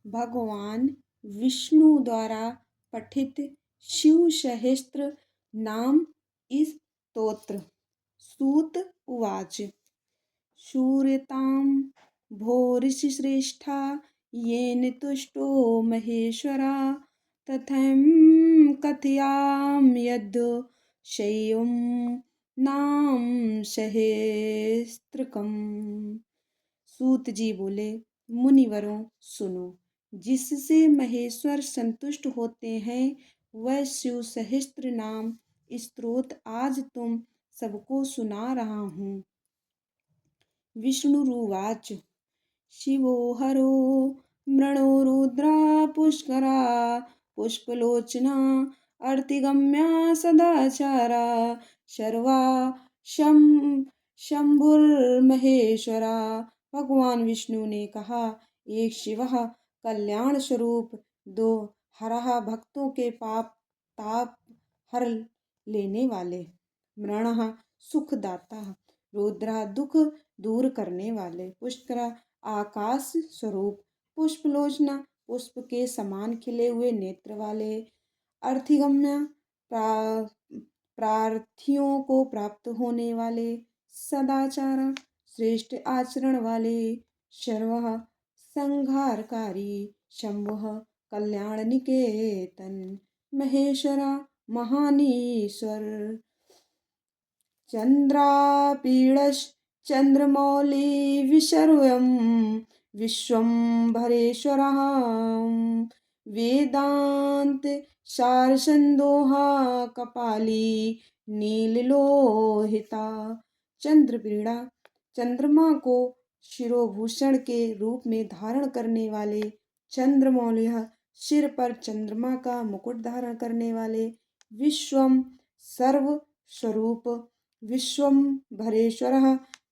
भगवान विष्णु द्वारा पठित शिव सहस्त्र नाम स्तोत्र। सूत उवाच। शूरतां भोरिश्रेष्ठा येन तुष्टो महेश्वरा तथैं कथयामि यद् शैवं नाम सहस्त्रकम्। सूत जी बोले, मुनिवरों सुनो, जिससे महेश्वर संतुष्ट होते हैं वह शिव सहस्त्र नाम स्तोत्र आज तुम सबको सुना रहा हूँ। विष्णुरुवाच। शिवो हरो मृणो रुद्रा पुष्करा पुष्पलोचना अर्तिगम्या सदाचारा शर्वा शंभुर्महेश्वरा। भगवान विष्णु ने कहा, एक शिव कल्याण स्वरूप, दो हरः भक्तों के पाप ताप हर लेने वाले, मृणः सुखदाता, रुद्रा दुख दूर करने वाले, पुष्करा आकाश स्वरूप, पुष्पलोचना पुष्प के समान खिले हुए नेत्र वाले, अर्थिगम्य प्रार्थियों को प्राप्त होने वाले, सदाचारा श्रेष्ठ आचरण वाले, शर्वः संहारकारी, शंभुः कल्याण निकेतन, महेश्वरा महानीश्वर, चंद्रमौली विशर्वं विश्वंभरेश्वरः वेदांत सारसंदोहा कपाली नीललोहिता। चंद्रपीड़ा चंद्रमा को शिरोभूषण के रूप में धारण करने वाले, चंद्रमौली सिर पर चंद्रमा का मुकुट धारण करने वाले, विश्वम सर्व स्वरूप, विश्वंभरेश्वरः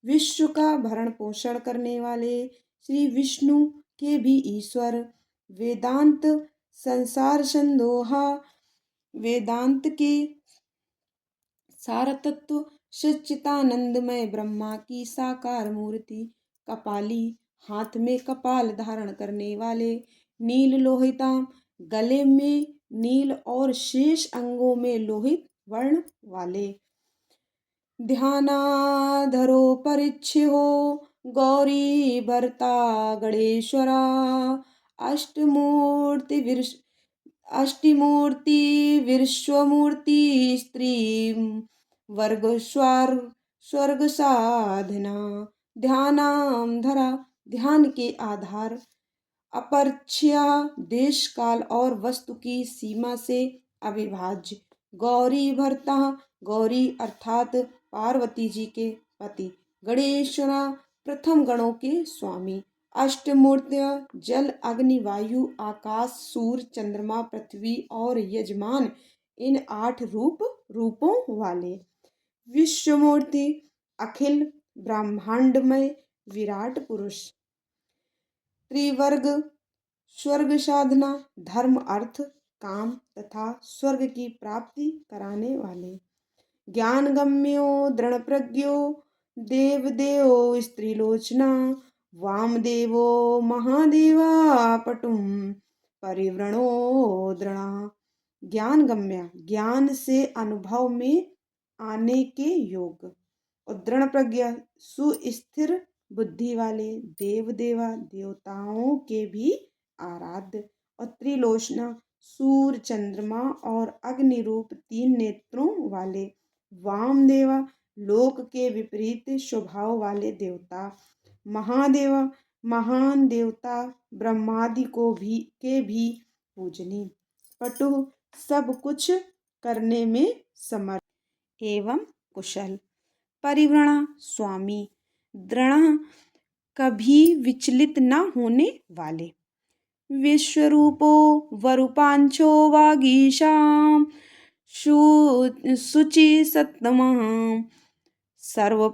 विश्व का भरण पोषण करने वाले, श्री विष्णु के भी ईश्वर, वेदांत संसार संदोहा वेदांत के सार तत्व, सच्चिदानंदमय ब्रह्मा की साकार मूर्ति, कपाली हाथ में कपाल धारण करने वाले, नील लोहिता गले में नील और शेष अंगों में लोहित वर्ण वाले, ध्यानाधरो परिच्छ्यो गौरी भर्ता गणेश्वरा, अष्टमूर्ति विश्वमूर्ति स्त्री वर्ग स्वर्ग साधना, ध्यानाधरा ध्यान के आधार, अपरिच्छ्य देश काल और वस्तु की सीमा से अविभाज्य, गौरी भर्ता गौरी अर्थात पार्वती जी के पति, गणेश्वरा प्रथम गणों के स्वामी, अष्टमूर्तियां जल अग्नि वायु आकाश सूर्य चंद्रमा पृथ्वी और यजमान, इन 8 रूपों वाले, विश्वमूर्ति अखिल ब्रह्मांडमय विराट पुरुष, त्रिवर्ग स्वर्ग साधना धर्म अर्थ काम तथा स्वर्ग की प्राप्ति कराने वाले, ज्ञानगम्यो दृढ़ प्रज्ञो देवदेवो स्त्रीलोचना, वामदेवो महादेवा पटुम परिवृणो दृढ़ा। ज्ञानगम्य ज्ञान से अनुभव में आने के योग, और दृढ़ प्रज्ञा सुस्थिर बुद्धि वाले, देवदेवा देवताओं के भी आराध्य, और त्रिलोचना सूर्य चंद्रमा और अग्नि रूप 3 नेत्रों वाले, वामदेवा लोक के विपरीत स्वभाव वाले देवता, महादेवा महान देवता ब्रह्मादि के भी पूजनीय, पटु सब कुछ करने में समर्थ एवं कुशल, परिवृणा स्वामी दृढ़ कभी विचलित न होने वाले, विश्वरूपो वरूपांशो वागीशां शुचि सत्तमः सर्व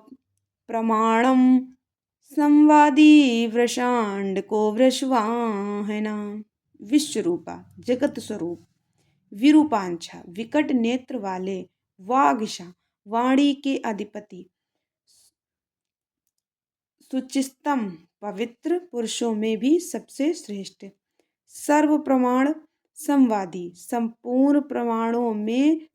प्रमाणम संवादी वृषांड को वृषवाहना। विश्वरूपा जगत स्वरूप, विरूपांशा विकट नेत्र वाले, वागीशा वाणी के अधिपति, शुचिस्तम पवित्र पुरुषों में भी सबसे श्रेष्ठ, सर्व प्रमाण संवादी, संपूर्ण प्रमाणों में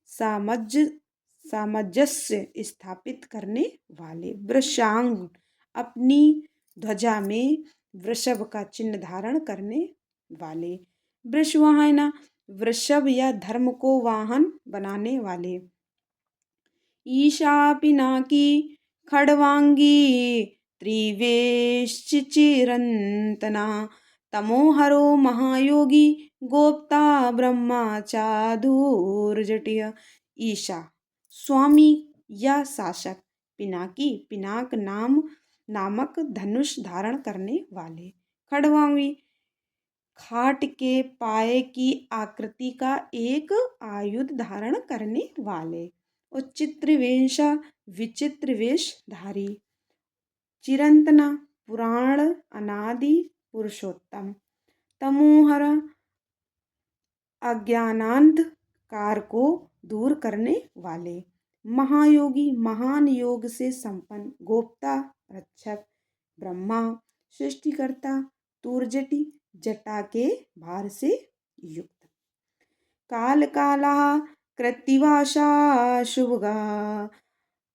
सामंजस्य स्थापित करने वाले। वृषांग, अपनी ध्वजा में वृषभ का चिन्ह धारण करने वाले। वृषवाहन, वृषभ या धर्म को वाहन बनाने वाले। ईशा, पिनाकी, खड़वांगी, त्रिवेष्चिरंतना, तमोहरो महायोगी, गोप्ता ब्रह्मचाधूर्जटिय। ईशा, स्वामी या शासक। पिनाकी, पिनाक नामक धनुष धारण करने वाले। खड़वांगी, खाट के पाए की आकृति का एक आयुध धारण करने वाले। और चित्रवेशा, विचित्र वेशधारी। चिरंतना, पुराण अनादि पुरुषोत्तम। तमोहर, अज्ञानांधकार को दूर करने वाले। महायोगी, महान योग से संपन्न। गोप्ता, रक्षक। ब्रह्मा, सृष्टिकर्ता। तुर्जटी, जटा के भार से युक्त। काल, काला, कृत्तिवासा, शुभगा,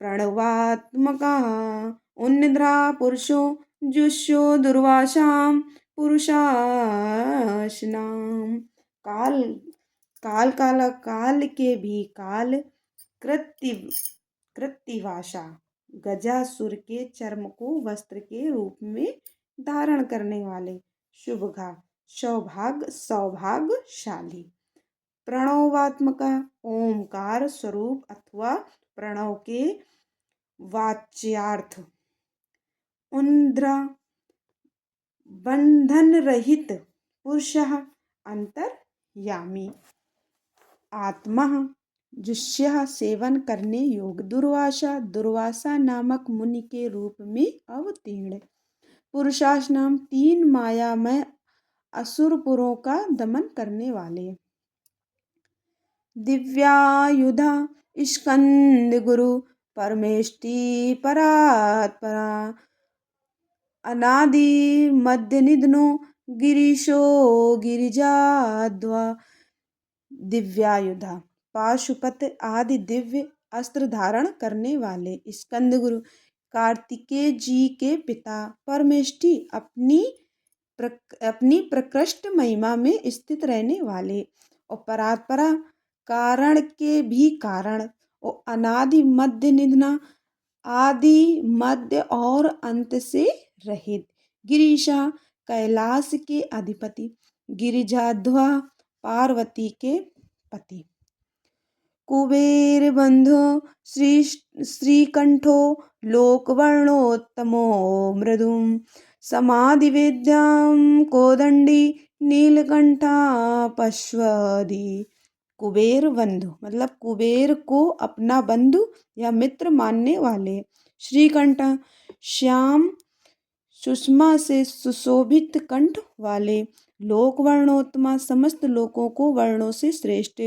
प्रणवात्मका। उन्निद्रा, पुरुषो, जुष्यो, दुर्वासाम, पुरुषाशनाम। काल, काल काला, काल के भी काल। कृत्तिवासा, गजासुर के चर्म को वस्त्र के रूप में धारण करने वाले। शुभगा, सौभाग्यशाली। प्रणवात्मका, ओमकार स्वरूप अथवा प्रणव के वाच्यार्थ। उन्निद्रा, बंधन रहित पुरुषः, अंतर्यामी। आत्मा, जुष्यः, सेवन करने योग्य। दुर्वासा, दुर्वासा नामक मुनि के रूप में अवतीर्ण। पुरुषाशनाम, 3 मायामय असुरपुरों का दमन करने वाले। दिव्यायुधा, स्कंद गुरु, परमेष्टि परात्परा। अनादि मध्य निधनो, गिरीशो गिरिजाध्वा। दिव्यायुधा, पाशुपत आदि दिव्य अस्त्र धारण करने वाले। स्कंद गुरु, कार्तिकेय जी के पिता। परमेष्टि, अपनी प्रकृष्ट महिमा में स्थित रहने वाले। और परात्परा, कारण के भी कारण। और अनादि मध्य निधना, आदि मध्य और अंत से रहित। गिरीशा, कैलाश के अधिपति। गिरिजाध्वा, पार्वती के पति। कुबेर बंधु, श्रीकंठो, लोकवर्णोत्तमो मृदुम। समाधि विद्याम, कोदंडी, नीलकंठा पश्वदी। कुबेर बंधु मतलब कुबेर को अपना बंधु या मित्र मानने वाले। श्रीकंठ, श्याम सुषमा से सुशोभित कंठ वाले। लोक वर्णोत्तमा, समस्त लोकों को वर्णों से श्रेष्ठ।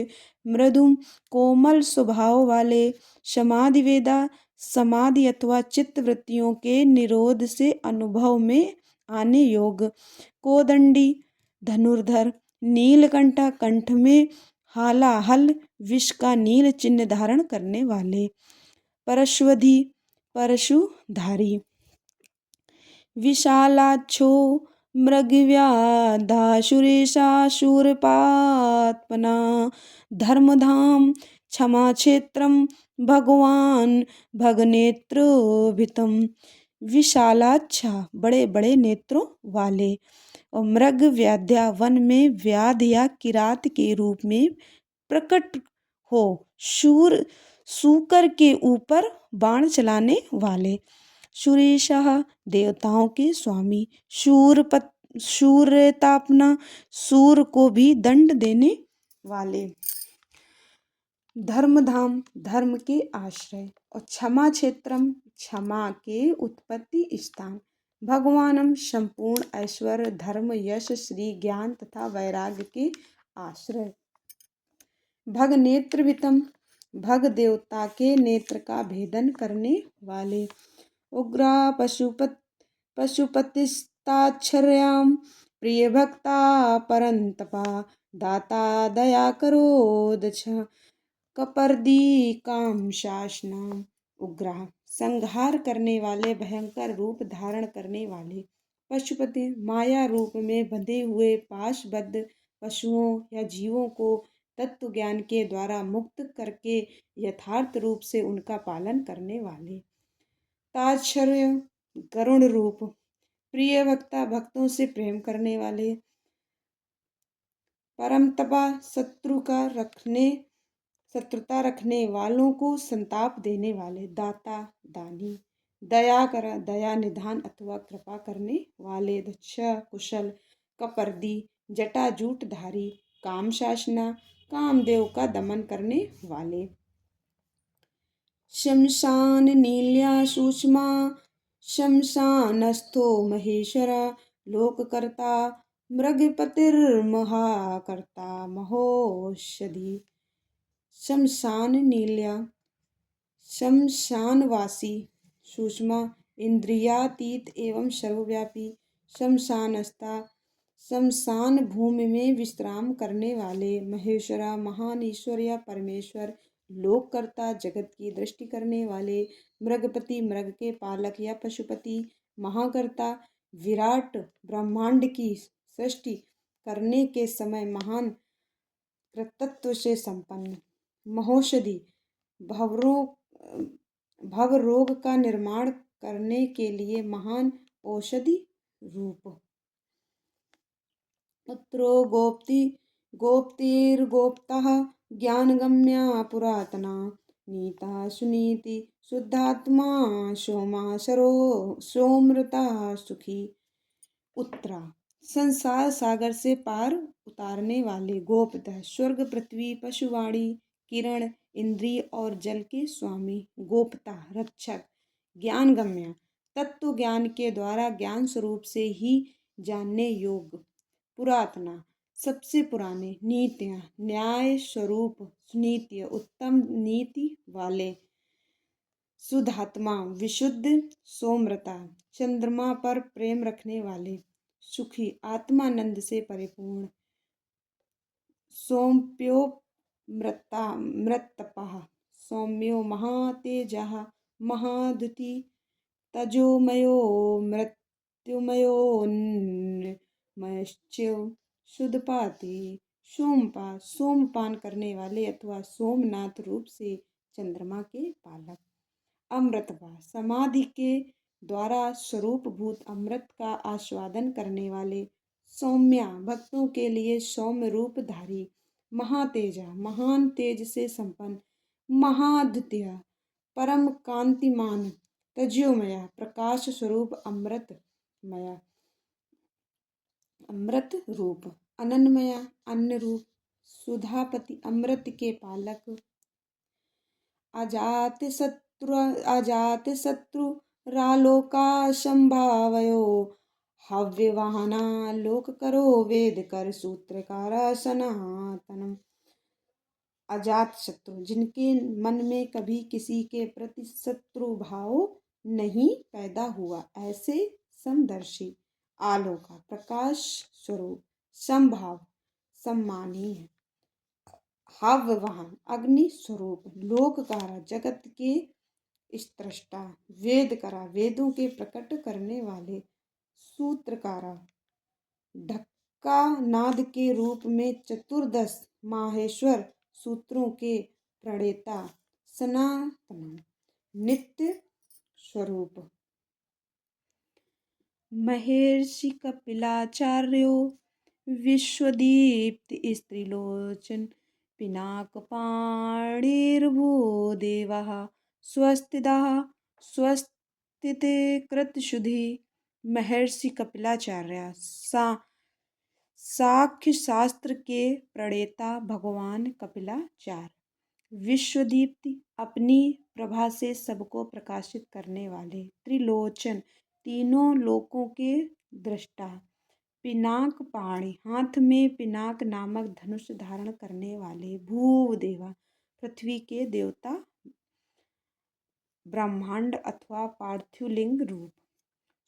मृदु, कोमल स्वभाव वाले। समाधि वेदा, समाधि अथवा चित्त वृत्तियों के निरोध से अनुभव में आने योग। कोदंडी, धनुर्धर। नीलकंठा, कंठ में हालाहल विष का नील चिन्ह धारण करने वाले। परश्वधी, परशुधारी। विशालाक्षो, मृगव्याधाशुरेशा, शूरपात्मना। धर्मधाम, क्षमाक्षेत्रम, भगवान भगनेत्रोभितम। विशालाक्षा, बड़े बड़े नेत्रों वाले। और मृग व्याध्या, वन में व्याध या किरात के रूप में प्रकट हो। शूकर के ऊपर बाण चलाने वाले। सुरेशः, देवताओं के स्वामी। शूरतापना, सूर को भी दंड देने वाले। धर्मधाम, धर्म के आश्रय। और क्षमा क्षेत्रम, क्षमा के उत्पत्ति स्थान। भगवानम, संपूर्ण ऐश्वर्य, धर्म, यश, श्री, ज्ञान तथा वैराग्य के आश्रय। भग नेत्रभितम, भग देवता के नेत्र का भेदन करने वाले। उग्रा, पशुपतिस्ताक्षर्याम, प्रिय भक्ता परंतपा दाता दया करो दछ कपर्दी काम शासना उग्रह संहार करने वाले भयंकर रूप धारण करने वाले पशुपति माया रूप में बंधे हुए पाशबद्ध पशुओं या जीवों को तत्व ज्ञान के द्वारा मुक्त करके यथार्थ रूप से उनका पालन करने वाले ताच्छर्य गरुण रूप प्रिय भक्ता भक्तों से प्रेम करने वाले परम तपा शत्रुता रखने वालों को संताप देने वाले दाता दानी दया निधान अथवा कृपा करने वाले दक्ष कुशल कपर्दी जटाजूटधारी काम शासना कामदेव का दमन करने वाले शमशान नील्या सूक्ष्मा शमशानस्थो महेश्वरा लोककर्ता मृगपतिर्महाकर्ता महोषधि शमशान नील्या शमशानवासी सुषमा इंद्रियातीत एवं सर्वव्यापी शमशानस्था शमशान भूमि में विश्राम करने वाले महेश्वरा महान ईश्वर या परमेश्वर लोककर्ता जगत की दृष्टि करने वाले मृगपति मृग के पालक या पशुपति महाकर्ता विराट ब्रह्मांड की सृष्टि करने के समय महान कृतत्व से संपन्न महोषधि भवरोग का निर्माण करने के लिए महान औषधि रूप पुत्रो गोप्तिर्गोप्तः ज्ञानगम्या पुरातना नीता सुनीति शुद्धात्मा सोमा सोमृता सुखी उत्तरा संसार सागर से पार उतारने वाले गोपतः स्वर्ग पृथ्वी पशुवाणी किरण इंद्रिय और जल के स्वामी गोपता रक्षक ज्ञानगम्य तत्व ज्ञान के द्वारा ज्ञान स्वरूप से ही जानने योग्य पुरातना सबसे पुराने नीतियाँ न्याय स्वरूप सुनीति उत्तम नीति वाले शुद्धात्मा विशुद्ध सोमरता चंद्रमा पर प्रेम रखने वाले सुखी आत्मानंद से परिपूर्ण सोम्प्यो मृतपः सौम्यो महातेजः महाद्युति तजोमयो मृत्युमयोन्मयश्च्यो शुद्धपाति सोमपान करने वाले अथवा सोमनाथ रूप से चंद्रमा के पालक अमृतवा समाधि के द्वारा स्वरूप भूत अमृत का आस्वादन करने वाले सौम्या भक्तों के लिए सौम्य रूपधारी महातेजा महान तेज से संपन्न महाद्वितीय परम कांतिमान तज्योमया प्रकाश स्वरूप अमृतमया अमृत रूप अनन्मया अन्न रूप सुधापति अमृत के पालक अजात शत्रु रालोका संभावयो हव्यवाहना लोक करो वेद कर सूत्रकार सनातनम अजात शत्रु जिनके मन में कभी किसी के प्रति शत्रु भाव नहीं पैदा हुआ ऐसे समदर्शी आलोका प्रकाश स्वरूप संभाव सम्मानीय हव्यवाहन अग्नि स्वरूप लोककारा जगत के स्त्रष्टा वेद करा वेदों के प्रकट करने वाले सूत्रकारा ढक्का नाद के रूप में चतुर्दश माहेश्वर सूत्रों के प्रणेता सनातन नित्य स्वरूप महर्षि कपिलाचार्यो विश्वदीप्ति स्त्रीलोचन पिनाकपाणिर्भूदेवः स्वस्तिदः स्वस्तिते कृतशुद्धि महर्षि कपिलाचार्य साख्य शास्त्र के प्रणेता भगवान कपिलाचार्य विश्वदीप्ति अपनी प्रभा से सबको प्रकाशित करने वाले त्रिलोचन तीनों लोकों के दृष्टा पिनाक पाणी हाथ में पिनाक नामक धनुष धारण करने वाले भूदेवा पृथ्वी के देवता ब्रह्मांड अथवा पार्थिवलिंग रूप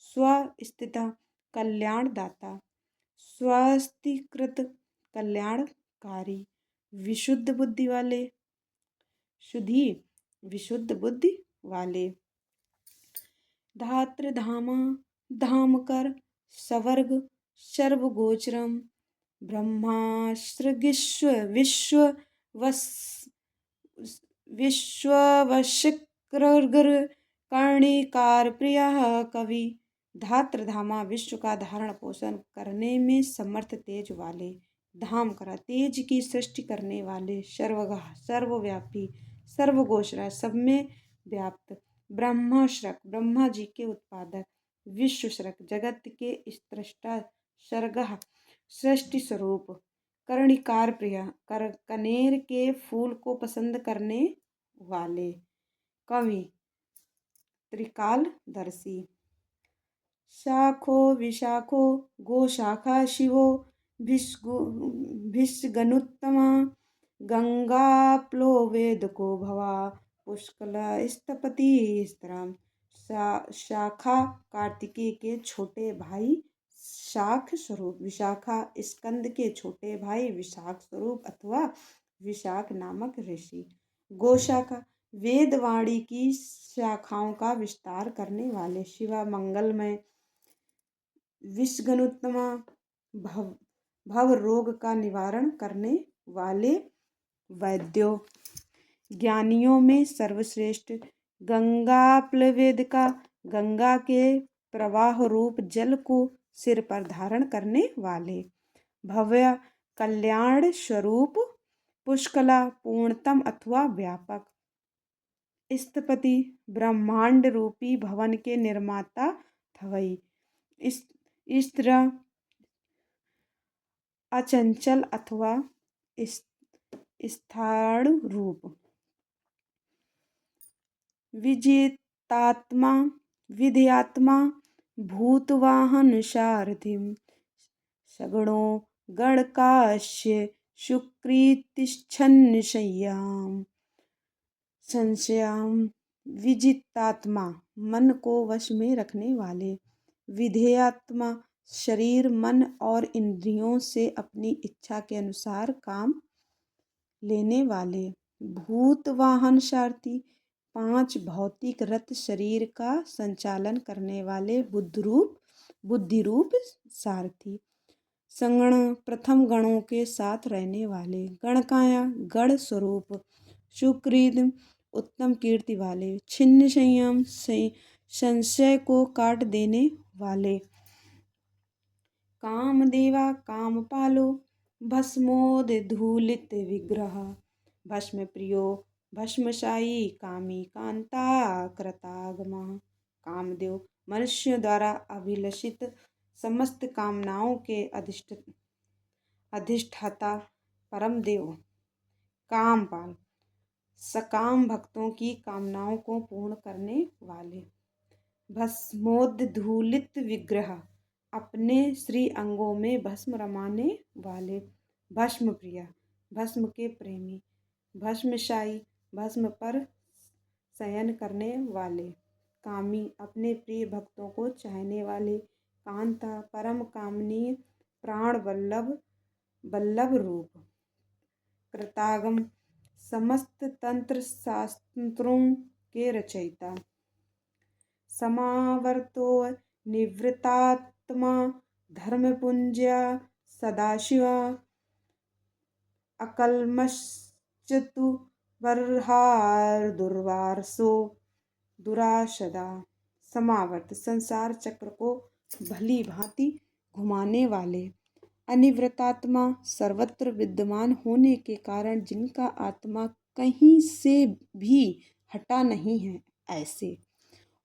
स्वस्थित कल्याणदाता स्वास्तिकृत कल्याणकारी, विशुद्ध बुद्धि वाले, शुद्धि विशुद्ध बुद्धि वाले, धात्र धामा धामकर, सवर्ग सर्वगोचरम, ब्रह्माश्रगिश्व विश्व वस विश्ववशिक्रगर, कर्णिकार प्रिय कवि, धात्र धामा विश्व का धारण पोषण करने में समर्थ तेज वाले, धाम करा तेज की सृष्टि करने वाले, सर्वगह सर्वव्यापी, सर्वगोचरा सब में व्याप्त, ब्रह्माश्रक ब्रह्मा जी के उत्पादक, विश्वश्रक जगत के स्रष्टा, सर्गः सृष्टि स्वरूप, कर्णिकार प्रिय कनेर के फूल को पसंद करने वाले, कवि त्रिकालदर्शी, शाखो विशाखो गोशाखा शिवो भिष्गनुत्तमा, गंगा प्लो वेद को भवा, पुष्कल स्थपति स्त्रम, शाखा कार्तिकेय के छोटे भाई शाख स्वरूप, विशाखा स्कंद के छोटे भाई विशाख स्वरूप अथवा विशाख नामक ऋषि, गोशाखा वेदवाणी की शाखाओं का विस्तार करने वाले, शिवा मंगलमय, विषगनुत्तमा भव रोग का निवारण करने वाले, वैद्यो ज्ञानियों में सर्वश्रेष्ठ, गंगा प्लवेद का गंगा के प्रवाह रूप जल को सिर पर धारण करने वाले, भव्य कल्याण स्वरूप, पुष्कला पूर्णतम अथवा व्यापक, स्थपति ब्रह्मांड रूपी भवन के निर्माता थवई, स्त्र अचंचल अथवा स्थाणु रूप, विजितात्मा विधेयात्मा, भूतवाहन सारथिम, सगुणो गणकाश्य शुक्रीतिच्छन्न संशयाम, विजितात्मा मन को वश में रखने वाले, विधेयात्मा शरीर मन और इंद्रियों से अपनी इच्छा के अनुसार काम लेने वाले, भूतवाहन सारथी 5 भौतिक रथ शरीर का संचालन करने वाले, बुद्धि रूप सारथी, संगण प्रथम गणों के साथ रहने वाले, गणकाया गण स्वरूप, सुकृत उत्तम कीर्ति वाले, छिन्न संयम संशय को काट देने वाले, कामदेवा कामपालो, भस्मोद्धूलित विग्रह, भस्म प्रियो भस्मशायी, कामी कांता कृतागमा, कामदेव मनुष्यों द्वारा अभिलषित समस्त कामनाओं के अधिष्ठाता, परम देव, कामपाल सकाम भक्तों की कामनाओं को पूर्ण करने वाले, भस्मोद्धूलित विग्रह अपने श्री अंगों में भस्म रमाने वाले, भस्म प्रिय भस्म के प्रेमी, भस्मशायी भस्म पर शयन करने वाले, कामी अपने प्रिय भक्तों को चाहने वाले, कांता परम कामनीय प्राण वल्लभ रूप, कृतागम समस्त तंत्र शास्त्रों के रचयिता, समावर्तो निवृत्तात्मा, धर्मपुंज्या सदाशिवा, अकल्मषचतु बर्हार दुर्वारसो दुराशदा, समावर्त संसार चक्र को भली भांति घुमाने वाले, अनिवृत्तात्मा सर्वत्र विद्यमान होने के कारण जिनका आत्मा कहीं से भी हटा नहीं है ऐसे,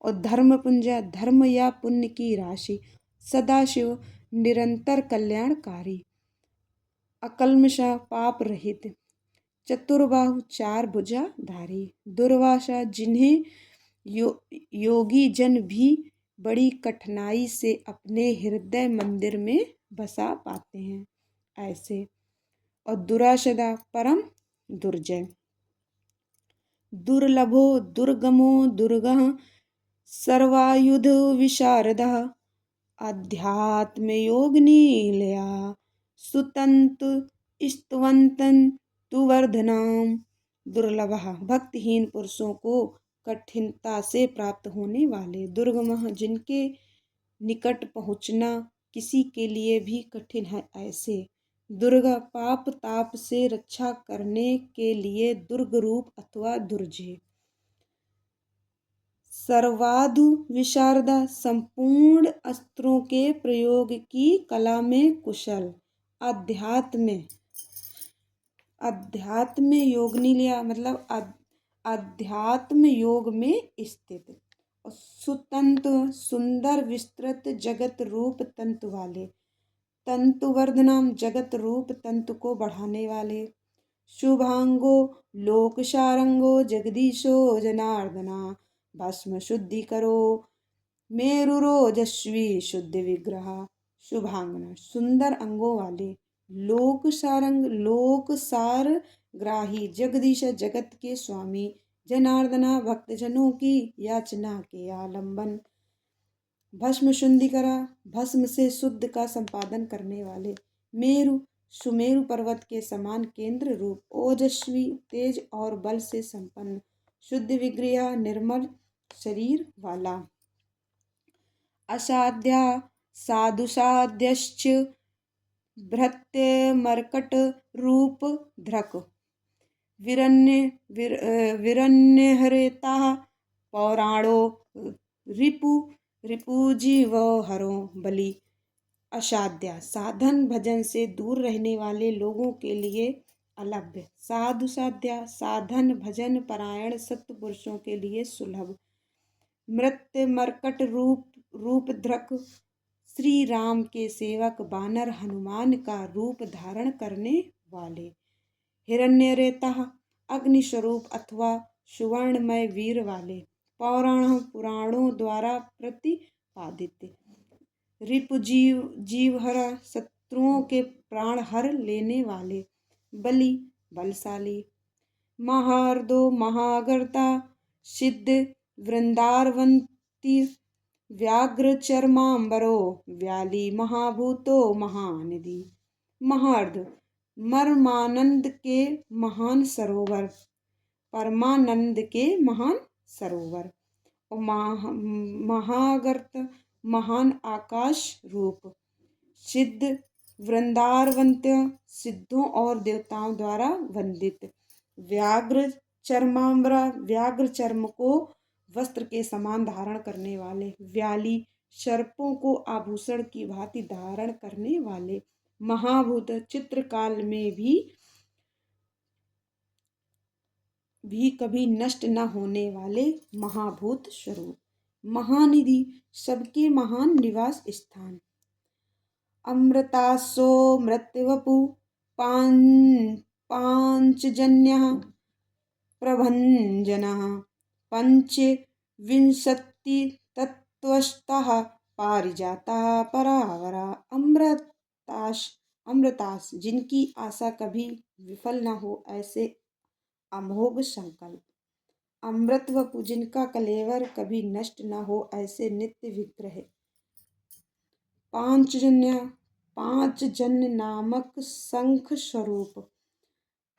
और धर्मपुंजा धर्म या पुण्य की राशि, सदाशिव निरंतर कल्याणकारी, अकल्मषा पाप रहित, चतुर्बाहु 4 भुजाधारी, दुर्वासा जिन्हें योगी जन भी बड़ी कठिनाई से अपने हृदय मंदिर में बसा पाते हैं ऐसे, और दुराशदा परम दुर्जय, दुर्लभो दुर्गमो दुर्गः सर्वायुध विशारदः, अध्यात्म योग नीलया सुतंत स्तवंतन तु वर्धनाम। दुर्लभ भक्तिहीन पुरुषों को कठिनता से प्राप्त होने वाले, दुर्गम जिनके निकट पहुँचना किसी के लिए भी कठिन है ऐसे, दुर्गा पाप ताप से रक्षा करने के लिए दुर्ग रूप अथवा दुर्जय। सर्वाधु विशारदा संपूर्ण अस्त्रों के प्रयोग की कला में कुशल। अध्यात्म योग नहीं लिया मतलब अध्यात्म योग में स्थित। सुतंतु सुंदर विस्तृत जगत रूप तंतु वाले, तंतुवर्धनम जगत रूप तंतु को बढ़ाने वाले। शुभांगो लोक सारंगो जगदीशो जनार्दना भस्म शुद्धि करो मेरुरोजस्वी शुद्ध विग्रह। शुभांगना सुंदर अंगों वाले, लोक सारंग लोक सार ग्राही, जगदीश जगत के स्वामी, जनार्दना भक्तजनों की याचना के आलंबन। भस्म शुद्धि करा भस्म से शुद्ध का संपादन करने वाले। मेरु सुमेरु पर्वत के समान केंद्र रूप, ओजस्वी तेज और बल से संपन्न, शुद्ध विग्रह निर्मल शरीर वाला। असाध्या साधु साध्यश्च भृत्य मर्कट रूप धृक। विरण्यहरेता पौराणो रिपुजीव हरो बलि। असाध्या साधन भजन से दूर रहने वाले लोगों के लिए अलभ्य, साधु साध्या साधन भजन परायण सत्पुरुषों के लिए सुलभ। मृत्य मर्कट रूप धृक श्री राम के सेवक वानर हनुमान का रूप धारण करने वाले। हिरण्यरेता अग्नि स्वरूप अथवा सुवर्णमय वीर वाले, पुराणों द्वारा प्रतिपादित। रिपुजीवहर शत्रुओं के प्राण हर लेने वाले। बलि बलशाली। महार्दो महागर्ता सिद्ध वृंदारवंती व्याघ्र चर्मांबरो व्याली महाभूतो महानिधि। महार्द मर्मानंद के महान सरोवर, परमानंद के महान सरोवर। महागर्त महान आकाश रूप। सिद्ध वृंदारवंत सिद्धों और देवताओं द्वारा वंदित। व्याघ्र चर्मांबरा व्याघ्र चर्म को वस्त्र के समान धारण करने वाले। व्याली सर्पों को आभूषण की भांति धारण करने वाले। महाभूत चित्रकाल में भी कभी नष्ट न होने वाले महाभूत स्वरूप। महानिधि सबके महान निवास स्थान। अमृतासो मृत्युवपु पांचजन्यः प्रभंजनः पंचविंशतितत्त्वस्तः पारिजातः परावरा। अमृतास जिनकी आशा कभी विफल न हो ऐसे अमोघ संकल्प। अमृतवपु जिनका कलेवर कभी नष्ट न हो ऐसे नित्य विग्रह। पांचजन्य नामक शंख स्वरूप।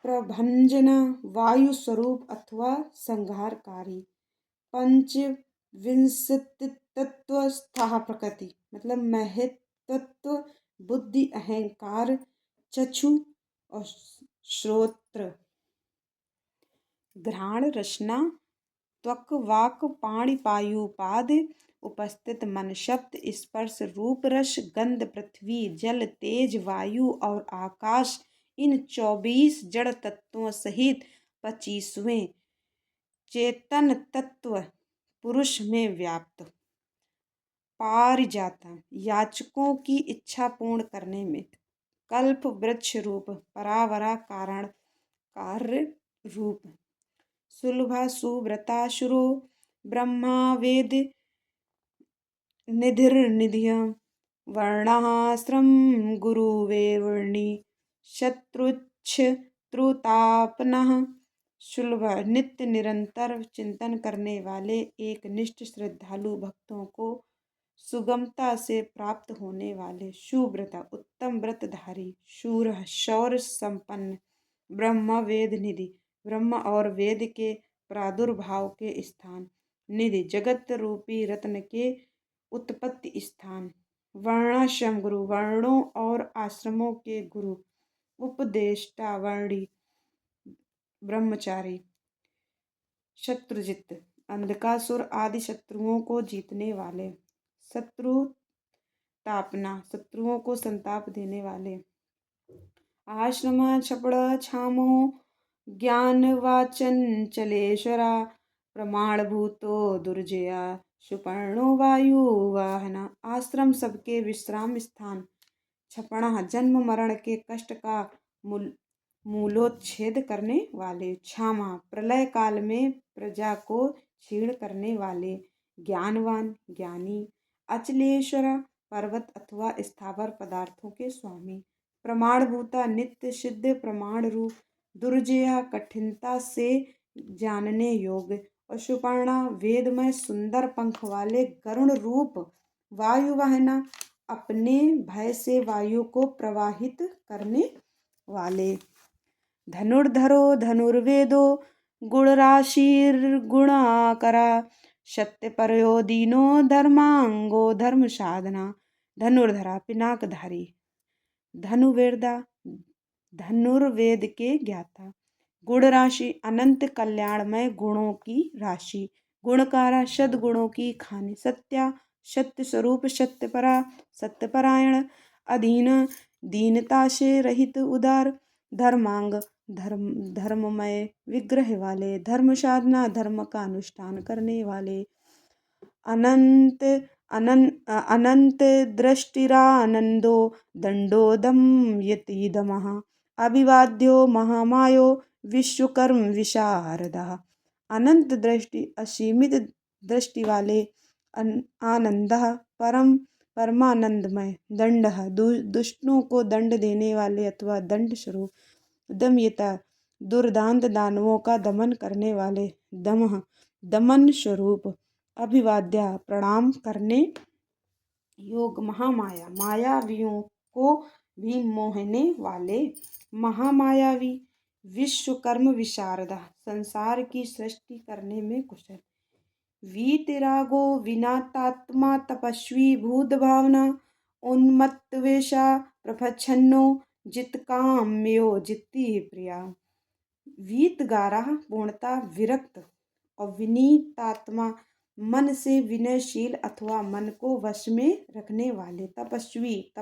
प्रभंजना वायु स्वरूप अथवा संहारकारी। पंचविंशतितत्त्व स्थः प्रकृति मतलब महत्त्व बुद्धि अहंकार चक्षु और श्रोत्र। घ्राण रसना त्वक वाक पाणिपायुपाद उपस्थित मन शब्द स्पर्श रूप रस गंध पृथ्वी जल तेज वायु और आकाश, इन 24 जड़ तत्वों सहित 25वें चेतन तत्व पुरुष में व्याप्त। पारिजात याचकों की इच्छा पूर्ण करने में। कल्प वृक्ष रूप। परावरा कारण कार्य रूप। सुलभा सुव्रता शुरो ब्रह्मा वेद निधिर्निधिय। वर्णाश्रम गुरु वेवर्णि शत्रुतापनः। सुलभ नित्य निरंतर चिंतन करने वाले एक निष्ठ श्रद्धालु भक्तों को सुगमता से प्राप्त होने वाले, सुव्रत उत्तम व्रतधारी, शूर शौर्य संपन्न, ब्रह्म वेद निधि ब्रह्म और वेद के प्रादुर्भाव के स्थान, निधि जगत रूपी रत्न के उत्पत्ति स्थान, वर्णाश्रम गुरु वर्णों और आश्रमों के गुरु, उपदेष्टा वर्णी ब्रह्मचारी, शत्रुजित अंधकासुर आदि शत्रुओं को जीतने वाले, शत्रु तापना शत्रुओं को संताप देने वाले, आश्रमा छपड़ छामो ज्ञान वाचन चलेश्वरा, प्रमाणभूतो दुर्जया सुपर्णो वायु वाहना। आश्रम सबके विश्राम स्थान, छपड़ा जन्म मरण के कष्ट का मूलोच्छेद करने वाले, क्षमा प्रलय काल में प्रजा को छीण करने वाले, ज्ञानवान ज्ञानी, अचलेश्वर पर्वत अथवा स्थावर पदार्थों के स्वामी, प्रमाणभूता नित्य सिद्ध प्रमाण रूप, दुर्जया कठिनता से जानने योग्य, और सुपर्णा वेदमय सुंदर पंख वाले गरुण रूप, वायुवाहना अपने भय से वायु को प्रवाहित करने वाले, धनुर्धरो धनुर्वेदो गुणराशिर्गुणाकरा, सत्यपरयो दीनो धर्मांगो धर्म साधना, धनुर्धरा पिनाकधारी, धनुर्वेदा धनुर्वेद के ज्ञाता, गुण राशि अनंत कल्याणमय गुणों की राशि, गुणकारा सद्गुणों की खानी, सत्या सत्य स्वरूप, सत्यपरा सत्यपरायण, अधीन दीनता से रहित उदार, धर्मांग धर्ममय विग्रह वाले, धर्म साधना धर्म का अनुष्ठान करने वाले, अनंत अनंत दृष्टिरानंदो दंडोदम यतीदमः, अभिवाद्यो महामायो विश्वकर्म विशारदा, अनंत दृष्टि असीमित दृष्टि वाले, आनंद परमानंदमय, दंड दुष्टों को दंड देने वाले अथवा दंड स्वरूप, दमयता दुर्दांत दानवों का दमन करने वाले, दमः दमन स्वरूप, अभिवाद्या प्रणाम करने योग, महामाया मायावियों को भी मोहने वाले, महामायावी, विश्वकर्म विशारदा संसार की सृष्टि करने में कुशल, वीतरागो विनातात्मा तपस्वी भूत भावना, उन्मत्तवेशा प्रफच्छन्नो जितकाम्यो जित्ति प्रिया, वीतगारा पूर्णता विरक्त और विनीतात्मा मन से विनयशील अथवा मन को वश में रखने वाले, तपस्वी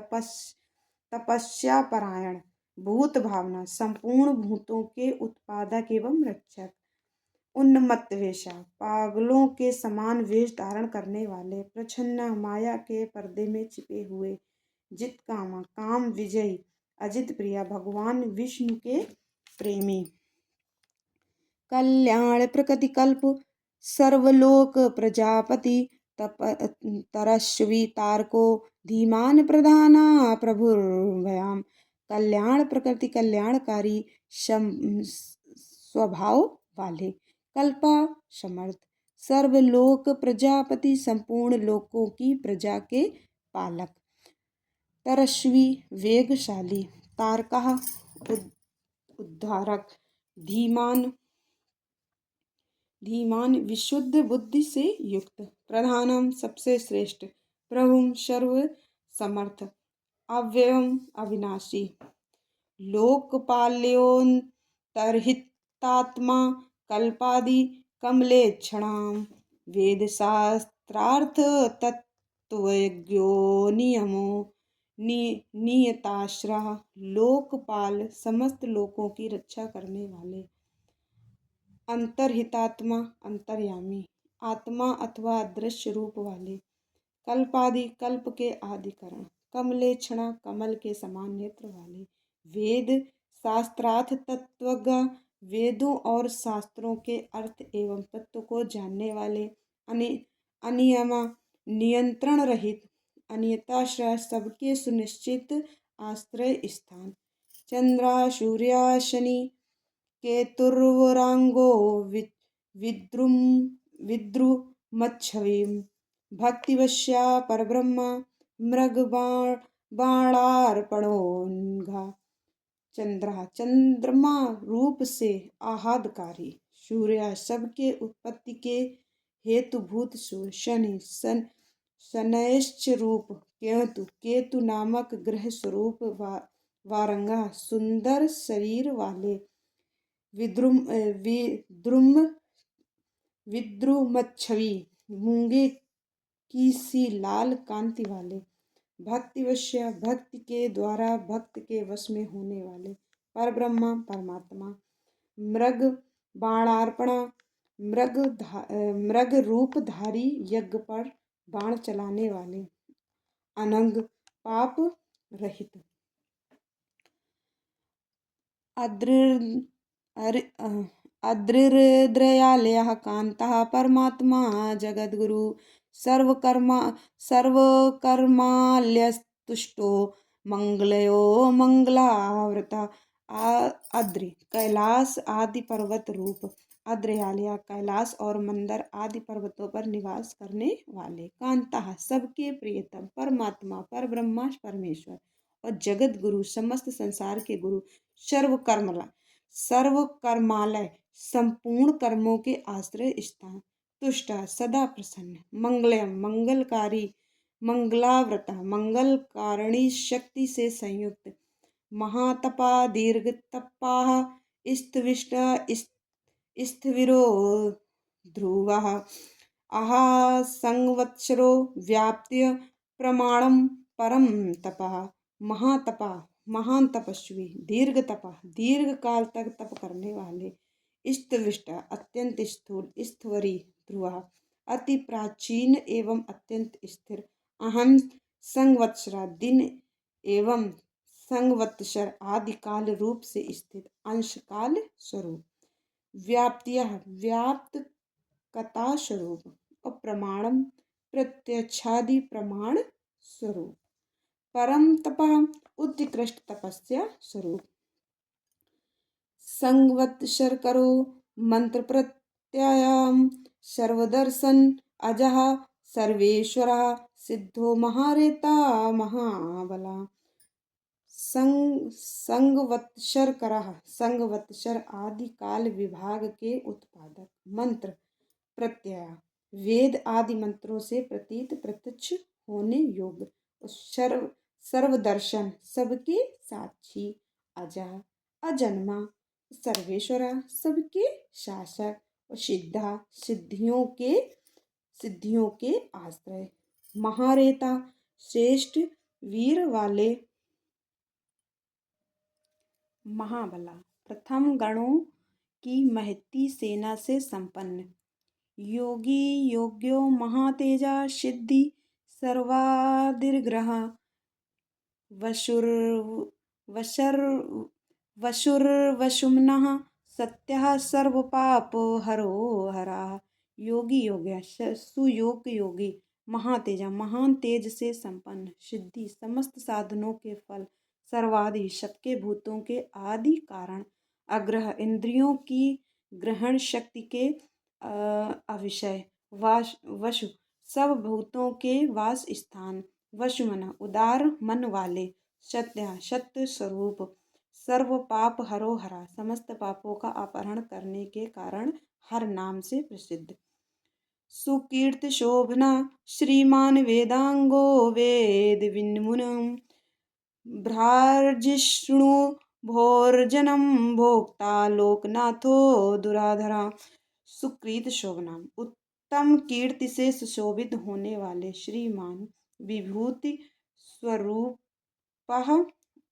तपस्या परायण, भूत भावना संपूर्ण भूतों के उत्पादक एवं रक्षक, उन्मत्तवेशा पागलों के समान वेश धारण करने वाले, प्रच्छन्न माया के पर्दे में छिपे हुए, जितकामा काम विजयी, अजित प्रिया भगवान विष्णु के प्रेमी, कल्याण प्रकृति कल्प सर्वलोक प्रजापति, तरस्वी तारको धीमान प्रधाना प्रभुर्भयाम, कल्याण प्रकृति कल्याणकारी स्वभाव वाले, कल्पा समर्थ, सर्वलोक प्रजापति संपूर्ण लोकों की प्रजा के पालक, तरस्वी वेगशाली, तारका उद्धारक, धीमान विशुद्ध बुद्धि से युक्त, प्रधानम सबसे श्रेष्ठ, प्रभुम सर्व समर्थ, अव्ययम अविनाशी, लोकपाल्योन्तर्हितात्मा, कल्पादि कमलेक्षणाम, वेदशास्त्रार्थ तत्वज्ञो नियमो नियताश्रः, लोकपाल समस्त लोकों की रक्षा करने वाले, अंतर्हितात्मा अंतर्यामी, आत्मा अथवा दृश्य रूप वाले, कल्पादि कल्प के आदिकरण, कमलेक्षणा कमल के समान नेत्र वाले, वेद शास्त्रार्थ तत्वज्ञ वेदों और शास्त्रों के अर्थ एवं तत्व को जानने वाले, अनियमा नियंत्रण रहित, अनियताश्रय सबके सुनिश्चित आश्रय स्थान, चंद्रा सूर्या शनि केतुर्वरांगो विद्रुमच्छवीं, भक्तिवश्या परब्रह्म मृगबाण बाणार्पणोन्घा। चंद्रा चंद्रमा रूप से आह्लादकारी। सूर्य सबके उत्पत्ति के हेतुभूत सूर्य। शनि शनैश्च रूप। केतु केतु नामक ग्रह स्वरूप वारंगा सुंदर शरीर वाले। विद्रुम विद्रुमच्छवि मूंगे की सी लाल कांति वाले। भक्तिवश्य भक्ति के द्वारा भक्त के वश में होने वाले। परब्रह्म परमात्मा। मृग बाणार्पणा मृग रूपधारी यज्ञ पर बाण चलाने वाले। अनंग पाप रहित। अद्रिद्रयालयः कांतः परमात्मा जगद्गुरु सर्वकर्माल्यस्तुष्टो मंगलयो मंगलावृता। अद्रि कैलाश आदि पर्वत रूप। अद्रयालय कैलाश और मंदर आदि पर्वतों पर निवास करने वाले। कांता सबके प्रियतम। परमात्मा परब्रह्मा परमेश्वर और जगत गुरु समस्त संसार के गुरु। सर्वकर्मालय संपूर्ण कर्मों के आश्रय स्थान। तुष्ट सदा प्रसन्न। मंगलम मंगलकारी। मंगलाव्रता मंगल कारिणी शक्ति से संयुक्त। महातपा दीर्घ तपा स्तविष्टा स्थविरो ध्रुवः। आहा संवत्सरो व्याप्य प्रमाणम परम तपः। महातपा महान तपस्वी। दीर्घ तपा दीर्घ काल तक तप करने वाले। स्तविष्टा अत्यंत स्थूल। स्थवरी ध्रुव अति प्राचीन एवं अत्यंत स्थिर। अहम संवत्सरा दिन एवं संवत्सर आदि काल रूप से स्थित। अंश काल स्वरूप। व्याप्तिय व्याप्त कथा स्वरूप और प्रमाणम प्रत्यक्षादि प्रमाण स्वरूप। परम तपः उत्कृष्ट तपस्या स्वरूप। संवत्सर करो मंत्र प्रत्ययम सर्वदर्शन अजः सर्वेश्वरः सिद्धो महारेता महाबला। संवत्सर करः संवत्सर आदि काल विभाग के उत्पादक। मंत्र प्रत्यय वेद आदि मंत्रों से प्रतीत प्रत्यक्ष होने योग्य। सर्वदर्शन सबके साक्षी। अजः अजन्मा। सर्वेश्वरा सबके शासक और सिद्धा सिद्धियों के आश्रय। महारेता श्रेष्ठ वीर वाले। महाबला प्रथम गणों की महती सेना से संपन्न। योगी योग्यो महातेजा सिद्धि सर्वादिग्रह। वशुर्वशुम्नः सत्यः सर्वपाप हरो हरः। योगी योग्य सुयोग योगी। महातेजा महान तेज से संपन्न। सिद्धि समस्त साधनों के फल। सर्वादि सबके भूतों के आदि कारण। अग्रह इंद्रियों की ग्रहण शक्ति के अविषय। वशु सब भूतों के वास स्थान। वशुमना उदार मन वाले। सत्य सत्य स्वरूप। सर्व पाप हरो हरा समस्त पापों का अपहरण करने के कारण हर नाम से प्रसिद्ध। सुकीर्त शोभना श्रीमान वेदांगो वेद विन्मुनम। भ्राजिष्णु भोर्जनम भोक्ता लोकनाथो दुराधरा। सुकृत शोभना उत्तम कीर्ति से सुशोभित होने वाले। श्रीमान विभूति स्वरूपः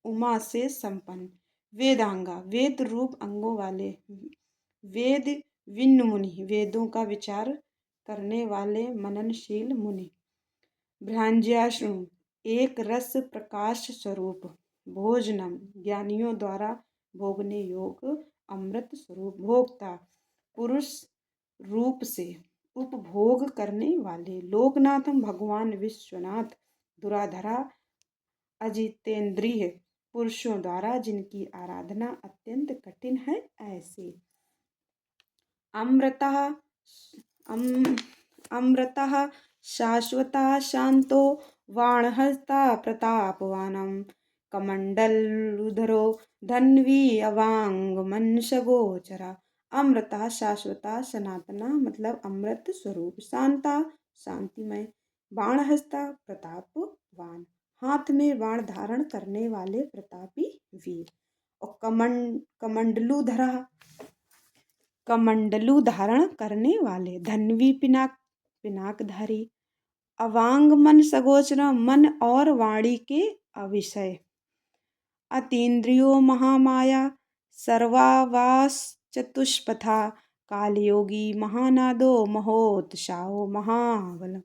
उमा से संपन्न। वेदांगा वेद रूप अंगों वाले। वेद विन्न मुनि वेदों का विचार करने वाले मननशील मुनि। भ्रांज्याश्रु एक रस प्रकाश स्वरूप। भोजनम ज्ञानियों द्वारा भोगने योग्य अमृत स्वरूप। भोक्ता पुरुष रूप से उपभोग करने वाले। लोकनाथम भगवान विश्वनाथ। दुराधरा अजितेंद्रिय पुरुषों द्वारा जिनकी आराधना अत्यंत कठिन है ऐसे। अमृतः शाश्वता शांतो वाणहस्ता प्रतापवानम कमंडलुधरो धन्वी अवांग मनसगोचरा। अमृता शाश्वता सनातना मतलब अमृत स्वरूप, शांता शांतिमय, बाणहस्ता प्रतापवान हाथ में बाण धारण करने वाले प्रतापी वीर, और कमंडलुधरा कमंडलू धारण करने वाले, धन्वी पिनाकधारी, अवांग मन सगोचर मन और वाणी के अविषय, अतीन्द्रियो महामाया सर्वावास चतुष्पथा, कालयोगी महानादो महोत्साहो महाबल।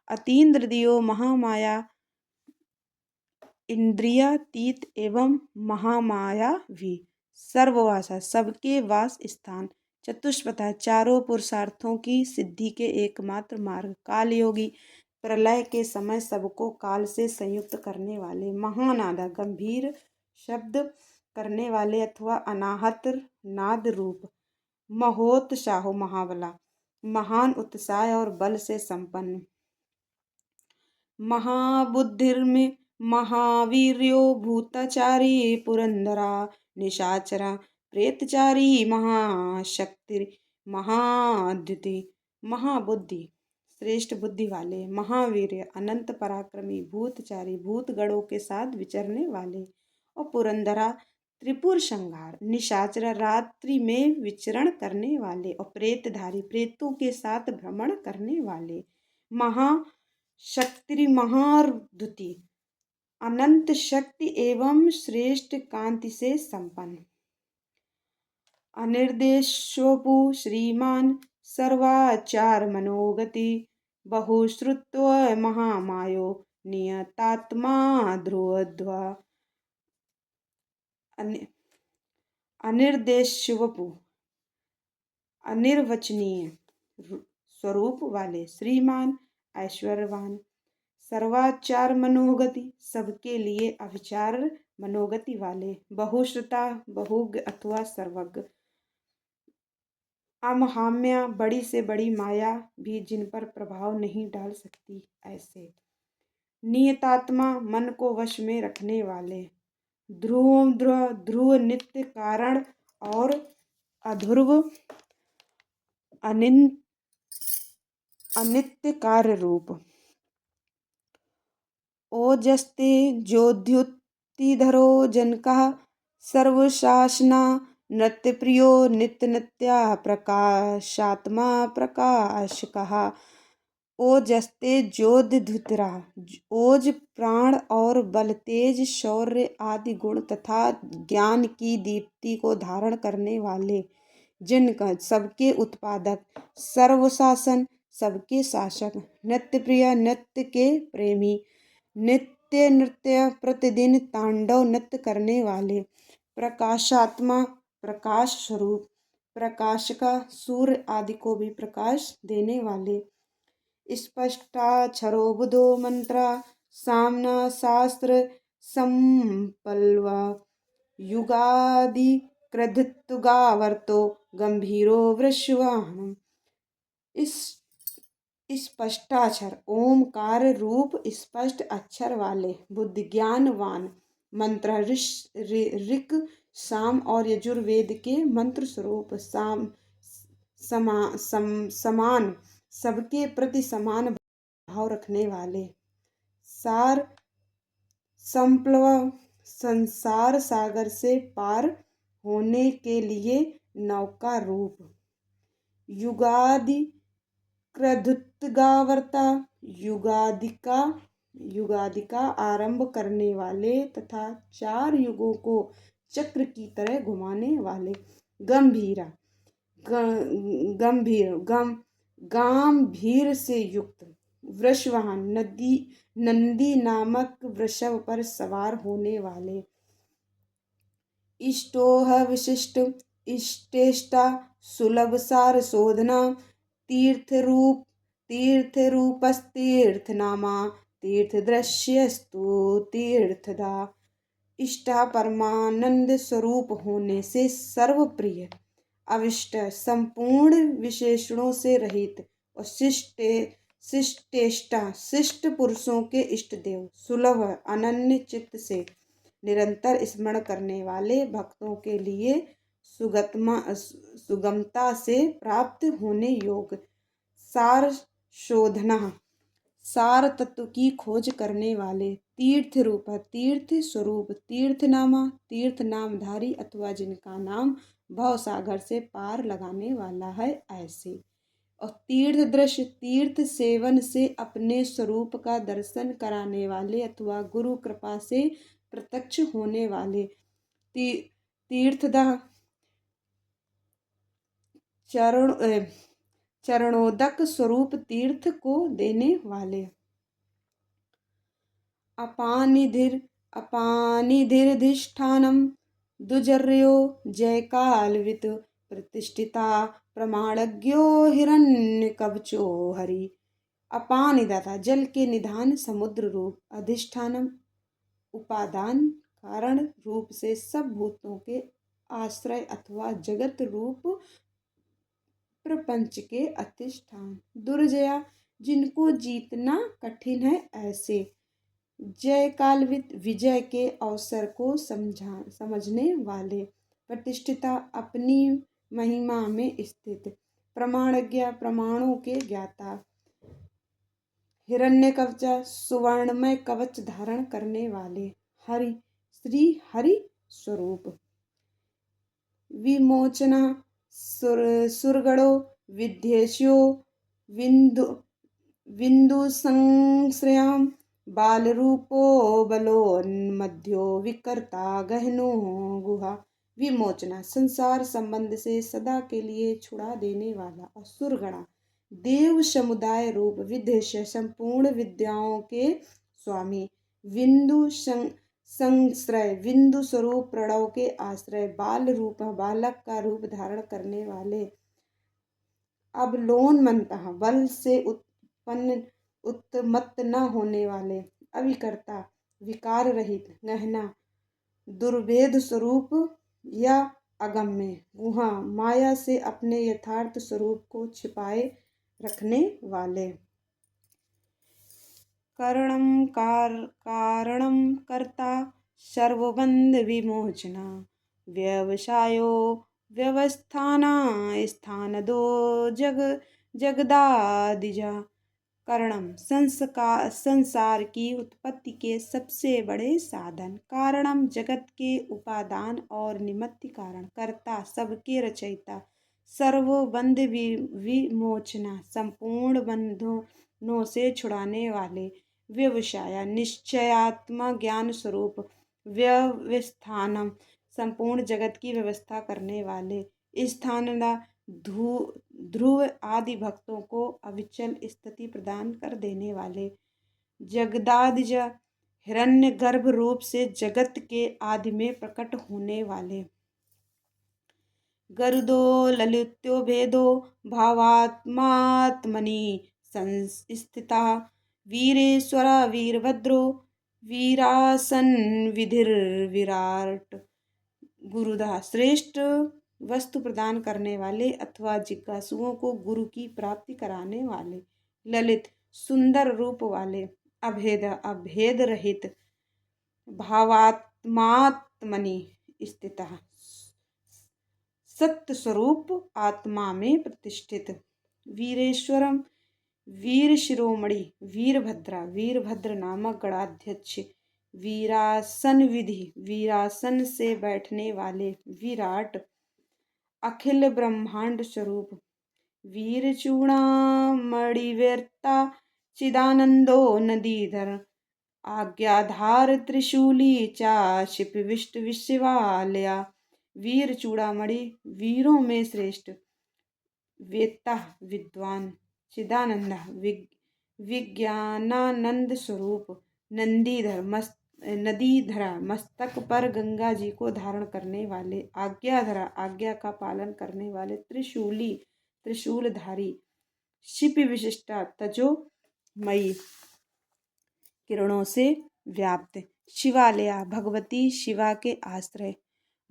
अतीन्द्रियो महामाया इंद्रियातीत एवं महामायावी, सर्ववासा सबके वास स्थान, चतुष्पथा चारों पुरुषार्थों की सिद्धि के एकमात्र मार्ग, कालयोगी प्रलय के समय सबको काल से संयुक्त करने वाले, महानादा गंभीर शब्द करने वाले अथवा अनाहत नाद रूप, महोत्साहो महाबला महान उत्साह और बल से संपन्न, महाबुद्धिर्मे महावीर्यो भूताचारी पुरंदरा, निशाचरा प्रेतचारी महाशक्ति महाद्युति, महाबुद्धि श्रेष्ठ बुद्धि वाले, महावीर अनंत पराक्रमी, भूतचारी भूत गणों के साथ विचरने वाले, और पुरंदरा त्रिपुर संहार, निशाचर रात्रि में विचरण करने वाले, और प्रेतधारी प्रेतों के साथ भ्रमण करने वाले, महाशक्ति महाद्युति अनंत शक्ति एवं श्रेष्ठ कांति से संपन्न, अनिर्देशोपु श्रीमान सर्वाचार मनोगति, बहुश्रुत्व महामायो नियतात्मा ध्रुवध्वा, अनिर्देशवपु अनिर्वचनीय स्वरूप वाले, श्रीमान ऐश्वर्यवान, सर्वाचार मनोगति सबके लिए अविचार मनोगति वाले, बहुश्रुता बहुज्ञ अथवा सर्वज्ञ, अमहाम्या बड़ी से बड़ी माया भी जिन पर प्रभाव नहीं डाल सकती ऐसे, नियतात्मा मन को वश में रखने वाले, ध्रुव ध्रुव नित्य कारण और अध्रुव अनित्य कार्य रूप, ओजस्ते ज्योद्युतिधरो जनकः सर्वशासना नृत्य प्रियो नित्य नित्या प्रकाशात्मा प्रकाशकः, ओजस्ते ज्योद्युतिरा ओज प्राण और बल तेज शौर्य आदि गुण तथा ज्ञान की दीप्ति को धारण करने वाले, जिनका सबके उत्पादक, सर्वशासन सबके शासक, नृत्य प्रिय नृत्य के प्रेमी, नित्य नृत्य प्रतिदिन तांडव नृत्य करने वाले, प्रकाशात्मा प्रकाश स्वरूप, प्रकाश का सूर्य आदि को भी प्रकाश देने वाले, स्पष्टाक्षरो बुधो मंत्रा सामना शास्त्र संपल्वा, युगादि कृधित्वगावर्तो गंभीरो वृषवाहनम। इस स्पष्टाक्षर ओमकार रूप स्पष्ट अक्षर वाले, बुद्धि ज्ञानवान, मंत्र ऋक साम और यजुर्वेद के मंत्र स्वरूप, समान सबके प्रति समान भाव रखने वाले, सार संप्लव संसार सागर से पार होने के लिए नौका रूप, युगादि कृधुत्गावर्ता युगादि का आरंभ करने वाले तथा 4 युगों को चक्र की तरह घुमाने वाले, गंभीरा गांभीर से युक्त, वृषवाहन नंदी नामक वृषभ पर सवार होने वाले, इष्टोह विशिष्ट इष्टेष्टा सुलभ सार शोधना, तीर्थरूपस्तीर्थनामा तीर्थदृश्यस्तु तीर्थदा, इष्टा परमानंद स्वरूप होने से सर्वप्रिय, अविष्ट संपूर्ण विशेषणों से रहित, और शिष्ट शिष्टेष्टा शिष्ट पुरुषों के इष्ट देव, सुलभ अनन्य चित्त से निरंतर स्मरण करने वाले भक्तों के लिए सुगमता से प्राप्त होने योग्य, सार शोधना सार तत्व की खोज करने वाले, तीर्थ रूप तीर्थ स्वरूप, तीर्थनामा तीर्थ नामधारी अथवा जिनका नाम भव सागर से पार लगाने वाला है, ऐसे। और तीर्थ दृश्य तीर्थ सेवन से अपने स्वरूप का दर्शन कराने वाले अथवा गुरु कृपा से प्रत्यक्ष होने वाले, तीर्थदाह चरणोदक स्वरूप तीर्थ को देने वाले, अपानिधिर्धिष्ठानम दुजर्यो जय कालवित प्रतिष्ठिता प्रमाणज्ञो हिरण्यकवचो हरि। अपानिदाता जल के निधान समुद्र रूप, अधिष्ठानम उपादान कारण रूप से सब भूतों के आश्रय अथवा जगत रूप प्रपंच के अधिष्ठान, दुर्जया जिनको जीतना कठिन है, ऐसे। जय कालवित विजय के अवसर को समझने वाले, प्रतिष्ठिता अपनी महिमा में स्थित, प्रमाणज्ञ प्रमाणों के ज्ञाता, हिरण्यकवचा सुवर्णमय कवच धारण करने वाले, हरि श्री हरि स्वरूप, विमोचना सुरगणो विद्येश्यो बिंदु संश्रयम बालरूपो बलोन्मध्यो विकर्ता गहनो गुहा। विमोचना संसार संबंध से सदा के लिए छुड़ा देने वाला, और सुरगणा देव समुदाय रूप, विद्येश्य संपूर्ण विद्याओं के स्वामी, बिंदु संश्रय बिंदु स्वरूप प्रणव के आश्रय, बाल रूप बालक का रूप धारण करने वाले, अबलोन्मन्तः बल से उत्पन्न उत्मत्त न होने वाले, अविकर्ता विकार रहित, गहना दुर्भेद स्वरूप या अगम्य, गुहा माया से अपने यथार्थ स्वरूप को छिपाए रखने वाले, कारणम कर्ता सर्वबंध विमोचना, व्यवसायो व्यवस्थाना स्थानदो जगदादिजा। कारणम संसार की उत्पत्ति के सबसे बड़े साधन, कारणम जगत के उपादान और निमित्त कारण, कर्ता सबके रचयिता, सर्वबंध विमोचना संपूर्ण बंधनों से छुड़ाने वाले, व्यवसाय निश्चयात्मा ज्ञान स्वरूप, व्यवस्थानम संपूर्ण जगत की व्यवस्था करने वाले, स्थानदा ध्रुव आदि भक्तों को अविचल स्थिति प्रदान कर देने वाले, जगदादिज हिरण्य गर्भ रूप से जगत के आदि में प्रकट होने वाले, गरुदो ललित्यो भेदो भावात्मात्मनि संस्थिता, वीरेश्वर वीरभद्रो वीरासन विराट, गुरुदा श्रेष्ठ वस्तु प्रदान करने वाले अथवा जिज्ञासुओं को गुरु की प्राप्ति कराने वाले, ललित सुंदर रूप वाले, अभेद रहित, भावात्मात्मनि स्थिता सत्य स्वरूप आत्मा में प्रतिष्ठित, वीरेश्वरम वीर शिरोमणि, वीरभद्र नामक गणाध्यक्ष, वीरासन विधि वीरासन से बैठने वाले, विराट अखिल ब्रह्मांड स्वरूप, वीर चूड़ामणिवेर्ता चिदानंदो नदीधर, आज्ञाधार त्रिशूली चाशिप विष्ट विश्वालया, वीर चूड़ामणि वीरों में श्रेष्ठ, वेत्ता विद्वान, चिदानंद विज्ञानानंद स्वरूप, नदीधरा मस्तक पर गंगा जी को धारण करने वाले, आज्ञाधरा आज्ञा का पालन करने वाले, त्रिशूली त्रिशूलधारी, शिपि विशिष्टा तजोमयी किरणों से व्याप्त, शिवालया भगवती शिवा के आश्रय,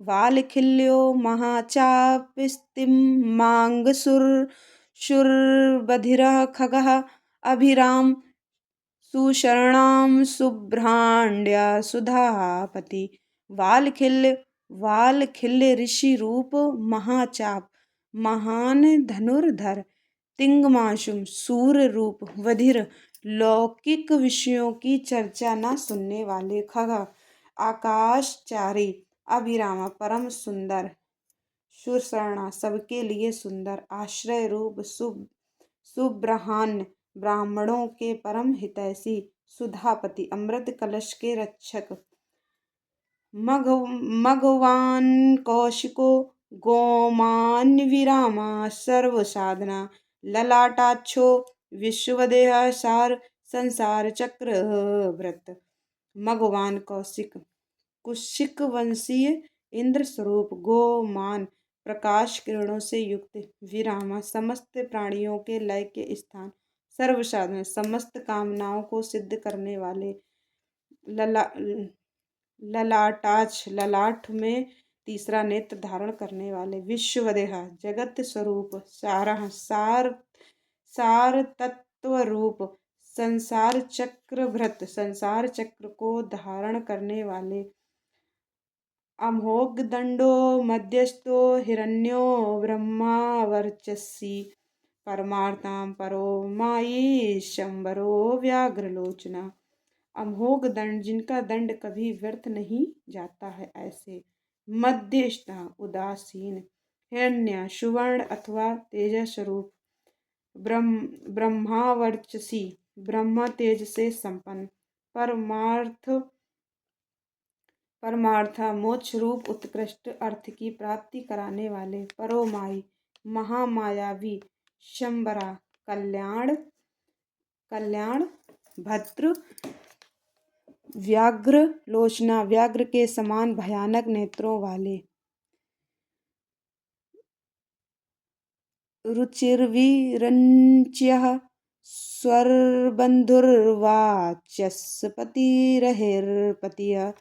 वालखिल्यो महाचापस्तिम मांग सुर बधिरः खगः अभिराम सुशर्णाम शुभ्राण्या सुधापति वालखिल्य ऋषि रूप महाचाप महान धनुर्धर तिंगमाशुम सूर्य रूप वधिर लौकिक विषयों की चर्चा न सुनने वाले खगा आकाशचारी अभिरामा परम सुंदर सुशर्णा सबके लिए सुंदर आश्रय रूप सुब्रहान्य ब्राह्मणों के परम हितैषी सुधापति अमृत कलश के रक्षक मघवान कौशिको गोमान विरामा सर्व साधना ललाटाक्षो विश्वदेह सार संसार चक्र व्रत मघवान कुशिक वंशीय इंद्र स्वरूप गोमान प्रकाश किरणों से युक्त विरामा समस्त प्राणियों के लय के स्थान सर्वसाधन समस्त कामनाओं को सिद्ध करने वाले लला ललाटाक्ष ललाट में तीसरा नेत्र धारण करने वाले विश्वदेहा जगत स्वरूप सार तत्व रूप संसार चक्र भृत संसार चक्र को धारण करने वाले अमोघ दंडो मध्यस्थो हिरण्यो ब्रह्मा वर्चस्सी परमार्थाम परो माई शंबरो व्याघ्रलोचना अमोघ दंड जिनका दंड कभी व्यर्थ नहीं जाता है ऐसे मध्यस्थ उदासीन हिरण्य सुवर्ण अथवा तेज स्वरूप ब्रह्मावर्चसी ब्रह्मा तेज से संपन्न परमार्थ मोक्ष रूप उत्कृष्ट अर्थ की प्राप्ति कराने वाले परोमाई महामायावी शंबरा कल्याण भद्र व्याघ्र लोचना व्याघ्र के समान भयानक नेत्रों वाले रुचिर्विरंच्यः स्वरबंधुर्वाचस्पतिरहिर्पतिः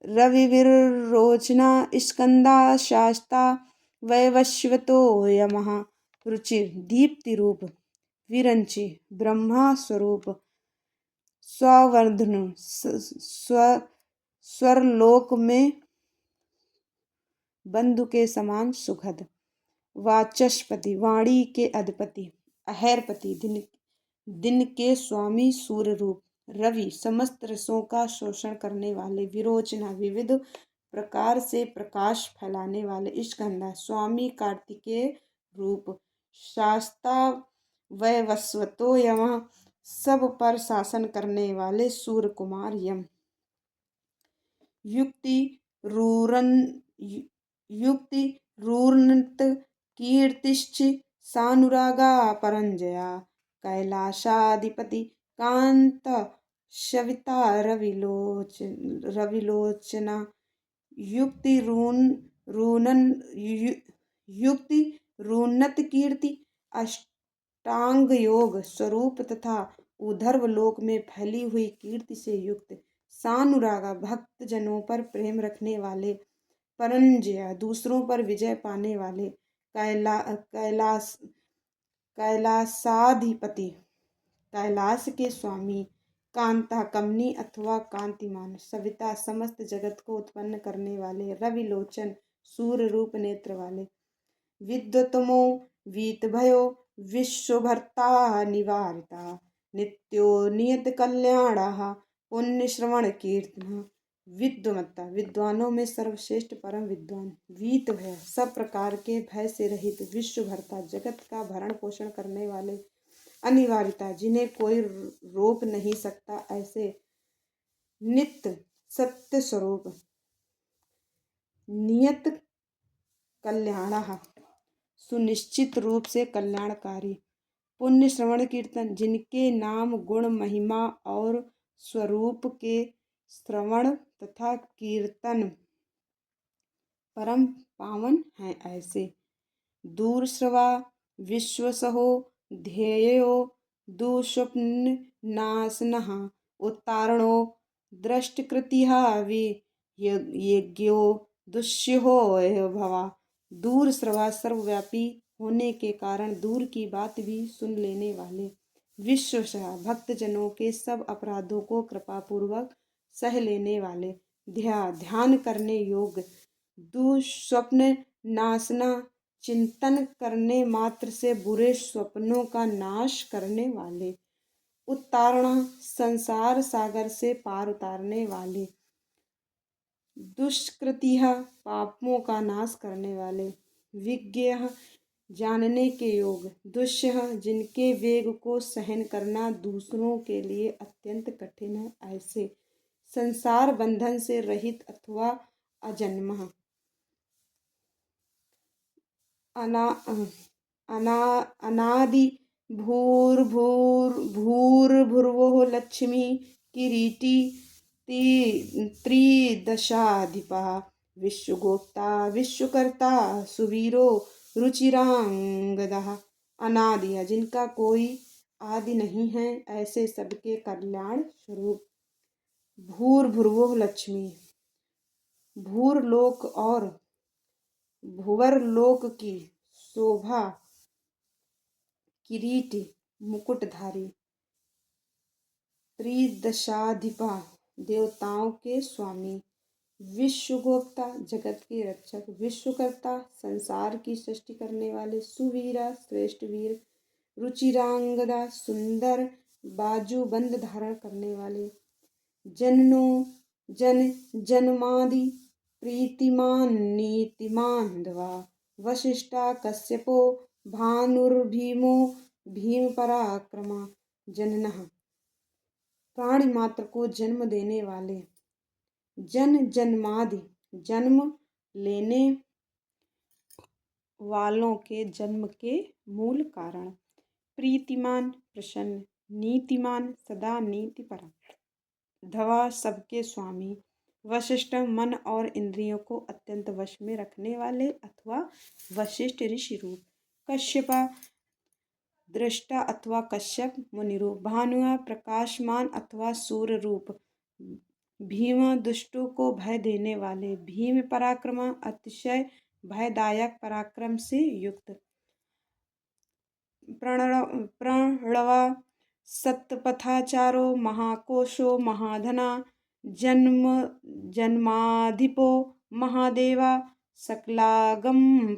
रविर्रोचना स्कंदा शास्ता वैवस्वतो यमः रुचिर दीप्ति रूप विरंचि ब्रह्मा स्वरूप स्ववर्धन स्वरलोक में बंधु के समान सुखद वाचस्पति वाणी के अधिपति अहैरपति दिन के स्वामी सूर्य रूप रवि समस्त रसों का शोषण करने वाले विरोचना विविध प्रकार से प्रकाश फैलाने वाले स्कंदा स्वामी कार्तिकेय रूप शास्ता वैवस्वतो यम सब पर शासन करने वाले सूर्य कुमार यम युक्ति रूरनत कीर्तिश्च सानुरागा परंजया कैलाशाधिपति कांत शविता रविलोचना युक्ति रूनत कीर्ति अष्टांग योग स्वरूप तथा ऊर्ध्व लोक में फैली हुई कीर्ति से युक्त सानुरागा भक्त जनों पर प्रेम रखने वाले परंजया दूसरों पर विजय पाने वाले कैलासाधिपति कैलाश के स्वामी कांता कमनी अथवा कांतिमान सविता समस्त जगत को उत्पन्न करने वाले रविलोचन सूर्य रूप नेत्र वाले विद्वतमो वीतभयो विश्वभर्ता निवारिता नित्यो नियत कल्याण पुण्य श्रवण कीर्तन विद्वमत्ता विद्वानों में सर्वश्रेष्ठ परम विद्वान वीत भय सब प्रकार के भय से रहित विश्वभर्ता जगत का भरण पोषण करने वाले अनिवार्यता जिन्हें कोई रोक नहीं सकता ऐसे नित्य सत्य स्वरूप नियत कल्याण सुनिश्चित रूप से कल्याणकारी पुण्य श्रवण कीर्तन जिनके नाम गुण महिमा और स्वरूप के श्रवण तथा कीर्तन परम पावन है ऐसे दूरश्रवा विश्वसहो ध्येयो दुस्वप्न नाशनः उत्तारणो दृष्टकृतिः वियज्ञो दुष्यो भवा दूर श्रवा सर्वव्यापी होने के कारण दूर की बात भी सुन लेने वाले विश्वशः भक्तजनों के सब अपराधों को कृपापूर्वक सह लेने वाले। ध्यान करने योग्य। दुःस्वप्न नाशना, चिंतन करने मात्र से बुरे स्वप्नों का नाश करने वाले। उत्तारणा, संसार सागर से पार उतारने वाले। दुष्कृतिः, पापों का नाश करने वाले। विज्ञेयः, जानने के योग। दुष्यः, जिनके वेग को सहन करना दूसरों के लिए अत्यंत कठिन है, ऐसे। संसार बंधन से रहित अथवा अजन्मः। अना अना अनादि भूर्भुवः लक्ष्मी किरीटी त्रिदशाधिपः। विश्वगोप्ता विश्वकर्ता सुवीरो रुचिरांगदः। अनादि है, जिनका कोई आदि नहीं है, ऐसे सबके कल्याण स्वरूप। भूर्भुवः लक्ष्मी, भूरलोक और भुवरलोक की शोभा, किरीट मुकुटधारी। त्रिदशाधिपा, देवताओं के स्वामी। विश्वगोप्ता, जगत के रक्षक। विश्वकर्ता, संसार की सृष्टि करने वाले। सुवीरा, श्रेष्ठ वीर। रुचिरांगदा, सुंदर बाजूबंद धारण करने वाले। जनो जन्मादि प्रीतिमान नीतिमान धवा। वशिष्ठा कश्यपो भानुर्भीमो भीम पराक्रमा। जननः, प्राणी मात्र को जन्म देने वाले। जन्मादि, जन्म लेने वालों के जन्म के मूल कारण। प्रीतिमान, प्रसन्न। नीतिमान, सदा नीतिपरा। धवा, सबके स्वामी। वशिष्ठ, मन और इंद्रियों को अत्यंत वश में रखने वाले अथवा वशिष्ठ ऋषि रूप। कश्यपा, दृष्टा अथवा कश्यप मुनि रूप। भानुआ, प्रकाशमान अथवा सूर्य रूप। भीम, दुष्टों को भय देने वाले। भीम पराक्रमा, अतिशय भयदायक पराक्रम से युक्त। प्रणवा, सत्पथाचारो महाकोशो महाधना। जन्माधिपो महादेवा, सकलागम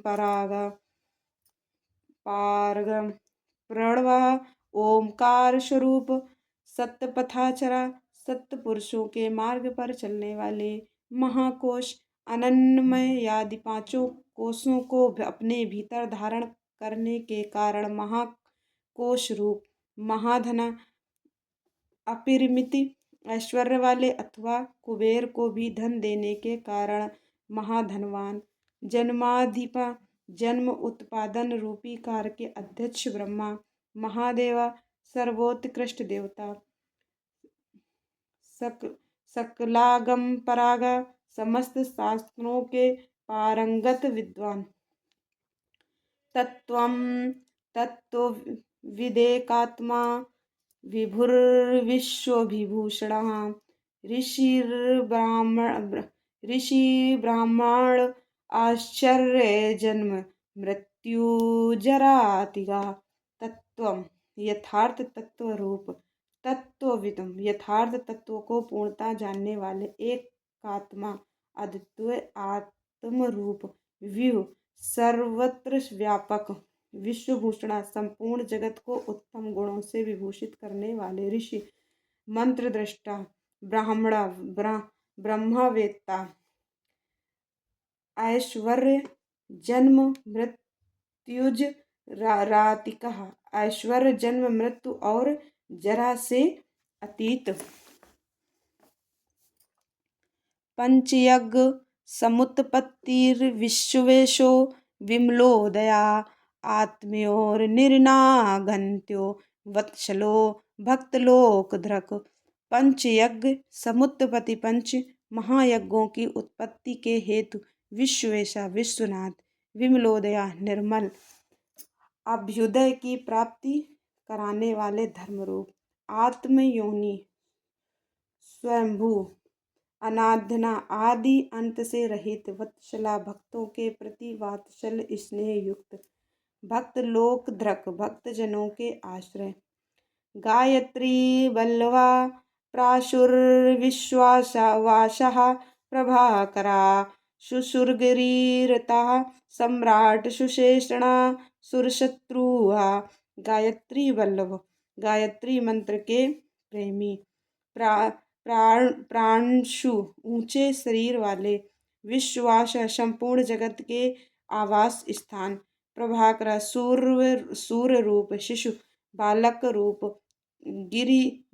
पारगम। प्रणवा, ओमकार स्वरूप। सत्पथाचरा, सत्य पुरुषों के मार्ग पर चलने वाले। महाकोश, अनन्नमय आदि पांचों कोशों को अपने भीतर धारण करने के कारण महाकोश रूप। महाधना, अपरिमित ऐश्वर्य वाले अथवा कुबेर को भी धन देने के कारण महाधनवान। जन्माधिपा, जन्म उत्पादन रूपी कार्य के अध्यक्ष ब्रह्मा। महादेवा, सर्वोत्कृष्ट देवता। सकलागम परागा, समस्त शास्त्रों के पारंगत विद्वान। तत्त्वविदेकात्मा, विभुर्विश्वविभूषणः। ऋषिब्राह्मण आश्चर्य जन्म मृत्युजरातिगा। तत्व, यथार्थ तत्व रूप। तत्वविदम, यथार्थ तत्व को पूर्णता जानने वाले। एकात्मा, अद्वितीय आत्म रूप। व्यूह, सर्वत्र व्यापक। विश्वभूषणा, संपूर्ण जगत को उत्तम गुणों से विभूषित करने वाले। ऋषि, मंत्र दृष्टा। ब्राह्मणा, ब्रह्मवेत्ता। ऐश्वर्य, जन्म मृत्युज रातिकः, ऐश्वर्य जन्म मृत्यु और जरा से अतीत। पंचयज्ञ समुत्पत्तिर्विश्वेशो विमलोदया। आत्मयोर्निर्नागन्त्यो वत्सलो भक्तलोकधृक्। पंचयज्ञ समुत्पत्ति, पंच महायज्ञों की उत्पत्ति के हेतु। विश्वेशा, विश्वनाथ। विमलोदया, निर्मल। अभ्युदय की प्राप्ति कराने वाले धर्मरूप। आत्मयोनि, स्वयंभू। अनाद्यना, आदि अंत से रहित। वत्सला, भक्तों के प्रति वात्सल्य स्नेह युक्त। भक्त लोक धृक, भक्तजनों के आश्रय। गायत्री वल्लवा प्राशुर्विश्वासः प्रभाकरा शुशुर्गिरिरता सम्राट सुशेषणा सुरशत्रुआ। गायत्री वल्लभ, गायत्री मंत्र के प्रेमी। प्रा प्राणशु, ऊंचे शरीर वाले। विश्वास, संपूर्ण जगत के आवास स्थान। प्रभाकर, सूर्य रूप। शिशु, बालक रूप।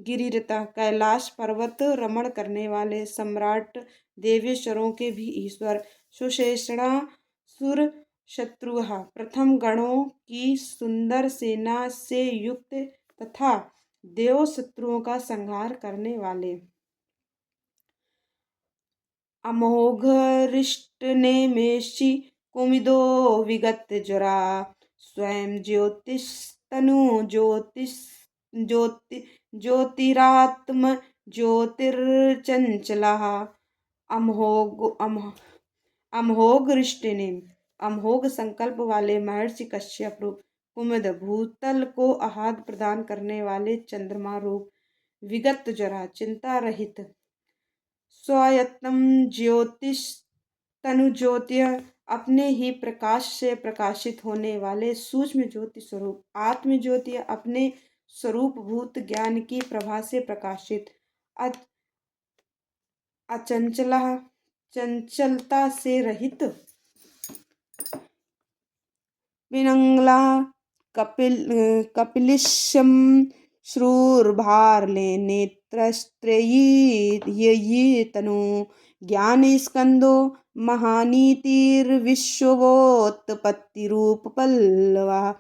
गिरिरता, कैलाश पर्वत रमण करने वाले। सम्राट, देवेश्वरों के भी ईश्वर। सुशेषणा, सुर शत्रुहा, प्रथम गणों की सुंदर सेना से युक्त तथा देव शत्रुओं का संहार करने वाले। अमोघ रिष्टनेमेषि कुमिदो विगत जरा स्वयं ज्योतिस्तनु ज्योतिरात्म ज्योतिर्चंचला। अमोघ रिष्टनेम, अमोघ संकल्प वाले महर्षि कश्यप रूप। कुमुद, भूतल को आह्लाद प्रदान करने वाले चंद्रमा रूप। विगत जरा, चिंता रहित। स्वायत्तम ज्योतिस्तनु ज्योतिः, अपने ही प्रकाश से प्रकाशित होने वाले सूक्ष्म ज्योति स्वरूप। आत्म ज्योति, अपने स्वरूप भूत ज्ञान की प्रभा से प्रकाशित। अचंचला, चंचलता से रहित। पिंगला, कपिलिशम श्रूरभारले नेत्रस्त्रयी तनु ज्ञान स्कंदो महानीतिर्विश्वोत्पत्ति रूप पल्लवा।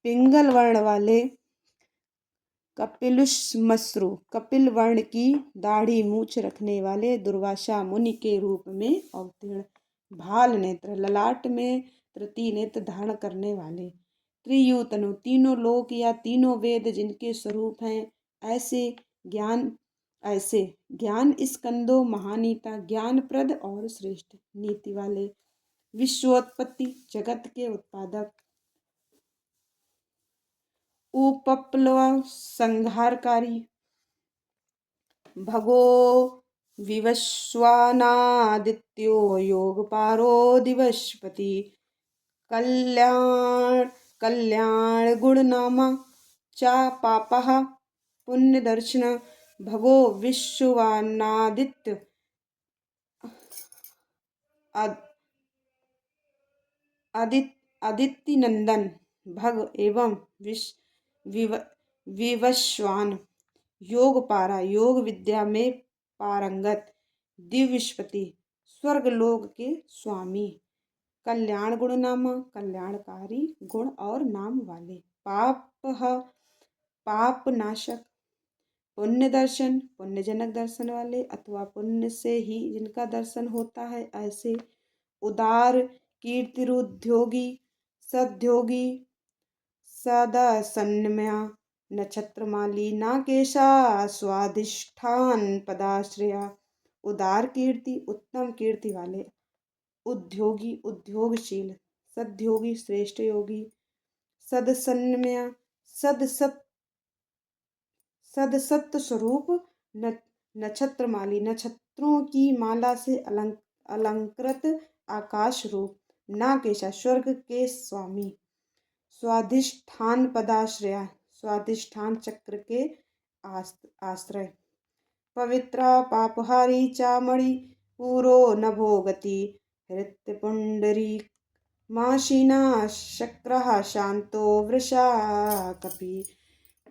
पिंगल वर्ण वाले। कपिलुश्मश्रु, कपिल वर्ण की दाढ़ी मूछ रखने वाले। दुर्वासा मुनि के रूप में अवतीर्ण। भाल नेत्र, ललाट में तृतीय नेत्र धारण करने वाले। त्रियुतनु, तीनों लोक या तीनों वेद जिनके स्वरूप हैं ऐसे ज्ञान स्कंदो, महानीता, ज्ञानप्रद और श्रेष्ठ नीति वाले। विश्वोत्पत्ति, जगत के उत्पादक। उपप्लव, संहारकारी। भगो विवस्वानादित्यो योगपारो दिवसपति। कल्याण गुणनामा च पापः पुण्यदर्शन। भगो विश्वानादित्य, आदित्य नंदन। भग एवं विवस्वान, योग पारा, योग विद्या में पारंगत। दिव्यपति, स्वर्गलोक के स्वामी। कल्याण गुण नामा, कल्याणकारी गुण और नाम वाले। पाप नाशक। पुण्य दर्शन, पुण्यजनक दर्शन वाले अथवा पुण्य से ही जिनका दर्शन होता है ऐसे। उदार, कीर्तिरुद्योगी, सद्योगी, सदसन्मया, नक्षत्रमाली, नाकेशा, स्वाधिष्ठान पदाश्रया। उदार कीर्ति, उत्तम कीर्ति वाले। उद्योगी, उद्योगशील। सद्योगी, श्रेष्ठ योगी। सदसन्मया, सदसत्व स्वरूप। नक्षत्रमाली, नक्षत्रों की माला से अलंकृत आकाश रूप। नाकेशा, स्वर्ग के स्वामी। स्वाधिष्ठान पदाश्रया, स्वाधिष्ठान चक्र के आश्रय। पवित्रा, पापहारी चामणि पूरो नभो गति। हृत्पुंडरी माशीना शक्रः शांतो वृषा कपि।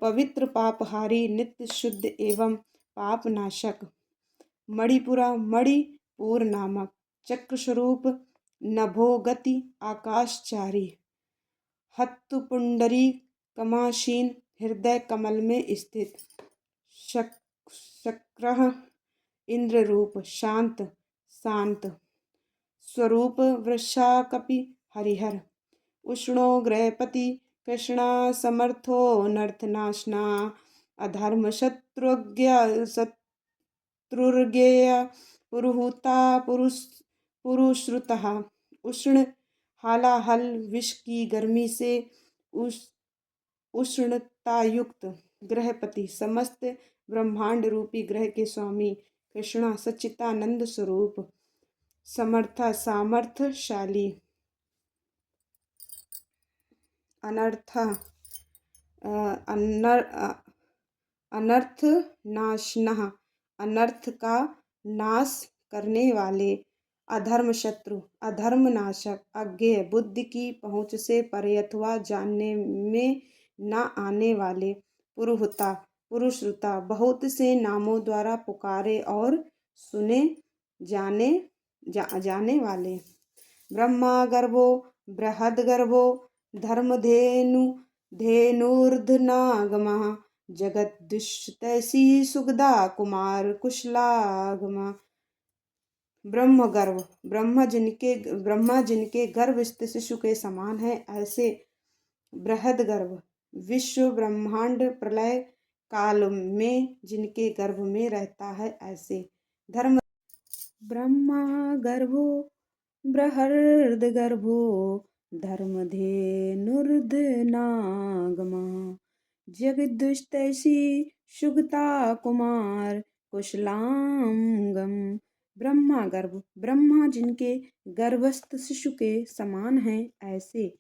पवित्र, पापहारी, नित्य शुद्ध एवं पापनाशक। मणिपुरा, मणिपुर नामक चक्र स्वरूप। नभो गति, आकाशचारी। हत्तुपुंडरी, कमाशीन, हृदय कमल में स्थित। शक्रः, इंद्र रूप, शांत, शांत स्वरूप। वृषाकपि, हरिहर। उष्णो गृहपति, कृष्णा समर्थो नर्थनाशना। अधर्म शत्रुर्गेय पुरुहूता पुरुश्रुतः। उष्ण, हालाहल, विष की गर्मी से उष्णतायुक्त ग्रहपति, समस्त ब्रह्मांड रूपी ग्रह के स्वामी, कृष्णा सच्चिदानंद स्वरूप, समर्था सामर्थ्यशाली, अनर्था अनर अनर्थ नाशनः, अनर्थ का नाश करने वाले, अधर्म शत्रु, अधर्म नाशक, अज्ञेय, बुद्धि की पहुँच से परे अथवा जानने में न आने वाले, पुरुहूता, पुरुश्रुता, बहुत से नामों द्वारा पुकारे और सुने जाने वाले, ब्रह्मा गर्भो, बृहद गर्भो, धर्मधेनु धेनुर्धनागमः, जगद्दुष्टैसी सुगदा कुमार कुशलागमा, ब्रह्मगर्भ, ब्रह्मा जिनके गर्भ स्थित शिशु के समान है, ऐसे बृहद गर्भ, विश्व ब्रह्मांड प्रलय काल में जिनके गर्भ में रहता है, ऐसे धर्म, ब्रह्मा गर्भो बृहद गर्भो धर्मधेनुर्धनागमा, जगदुष्टैसी सुगता कुमार कुशलांगम, ब्रह्मा गर्भ, ब्रह्मा जिनके गर्भस्थ शिशु के समान है, ऐसे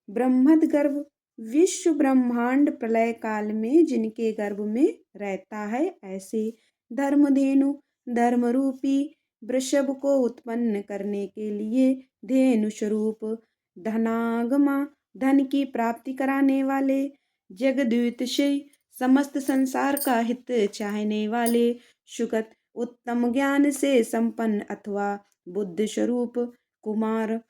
ब्रह्मद गर्भ, विश्व ब्रह्मांड प्रलय काल में जिनके गर्भ में रहता है, ऐसे धर्मधेनु, धर्म रूपी वृषभ को उत्पन्न करने के लिए धेनु स्वरूप, धनागमा, धन की प्राप्ति कराने वाले, जगद्वितषी, समस्त संसार का हित चाहने वाले, सुगत, उत्तम ज्ञान से संपन्न अथवा बुद्ध स्वरूप, कुमार,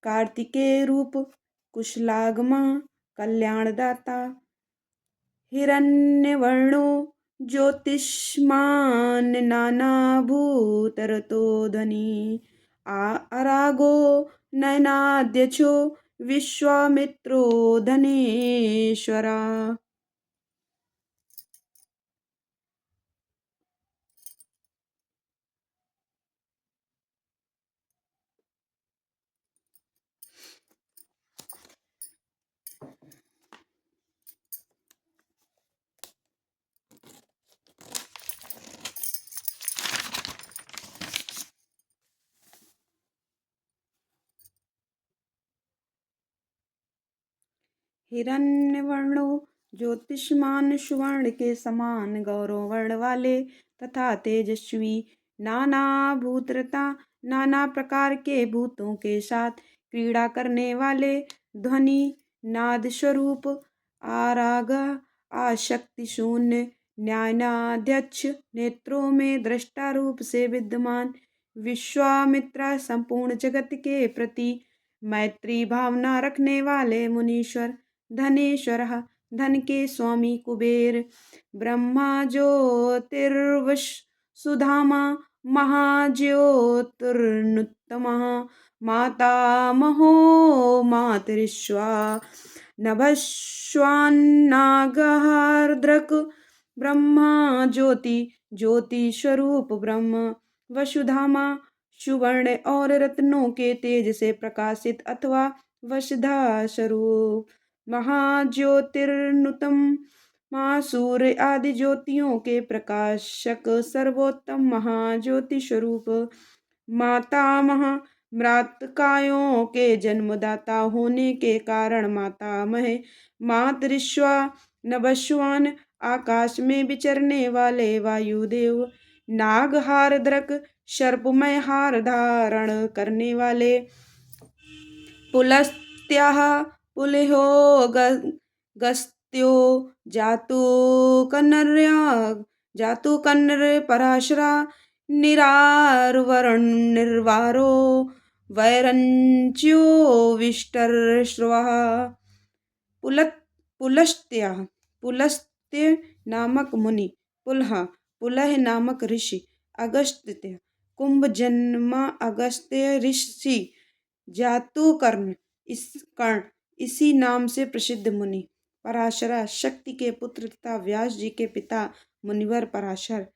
कार्तिकेय रूप, कुशलागमा, कल्याणदाता, हिरण्यवर्णो, ज्योतिष्मान नानाभूतरतो ध्वनि, अरागो नयनाद्यक्षो, विश्वामित्रो धनेश्वरा, हिरण्यवर्णो, ज्योतिष्मान, सुवर्ण के समान गौरव वर्ण वाले तथा तेजस्वी, नाना भूतरता, नाना प्रकार के भूतों के साथ क्रीड़ा करने वाले, ध्वनि, नाद स्वरूप, आराग, आशक्ति शून्य, न्यायाध्यक्ष, नेत्रों में दृष्टा रूप से विद्यमान, विश्वामित्र, संपूर्ण जगत के प्रति मैत्री भावना रखने वाले मुनीश्वर, धनेश्वर, धन के स्वामी कुबेर, ब्रह्मा ज्योतिर्वश सुधामा, महाज्योतिर्नुत्तमः, मातामहो मातरिश्वा, नभस्वान्नागहार्द्रक, ब्रह्मा ज्योति, ज्योति स्वरूप ब्रह्म, वसुधामा, सुवर्ण और रत्नों के तेज से प्रकाशित अथवा वसुधा स्वरूप, महाज्योतिर्नुतम, माँ सूर्य आदि ज्योतियों के प्रकाशक सर्वोत्तम महाज्योति स्वरूप, मातामह, मृतकायों के जन्मदाता होने के कारण मातामह, मातृश्वा, नभस्वान, आकाश में विचरने वाले वायुदेव, नागहारद्रक, सर्पमय हार धारण करने वाले, पुलस्त्याः, पुलिहो गस्त्यो, जातु कन्नर पराशरा, निरारवरण निर्वारो, वैरंच्यो विष्टरश्रवः, पुलस्त्य, पुलस्त्य नामक मुनि, पुलह नामक ऋषि, अगस्त्य, कुंभ जन्मा अगस्त्य ऋषि, जातुकर्ण, इसी नाम से प्रसिद्ध मुनि, पराशरा, शक्ति के पुत्र तथा व्यास जी के पिता मुनिवर पराशर,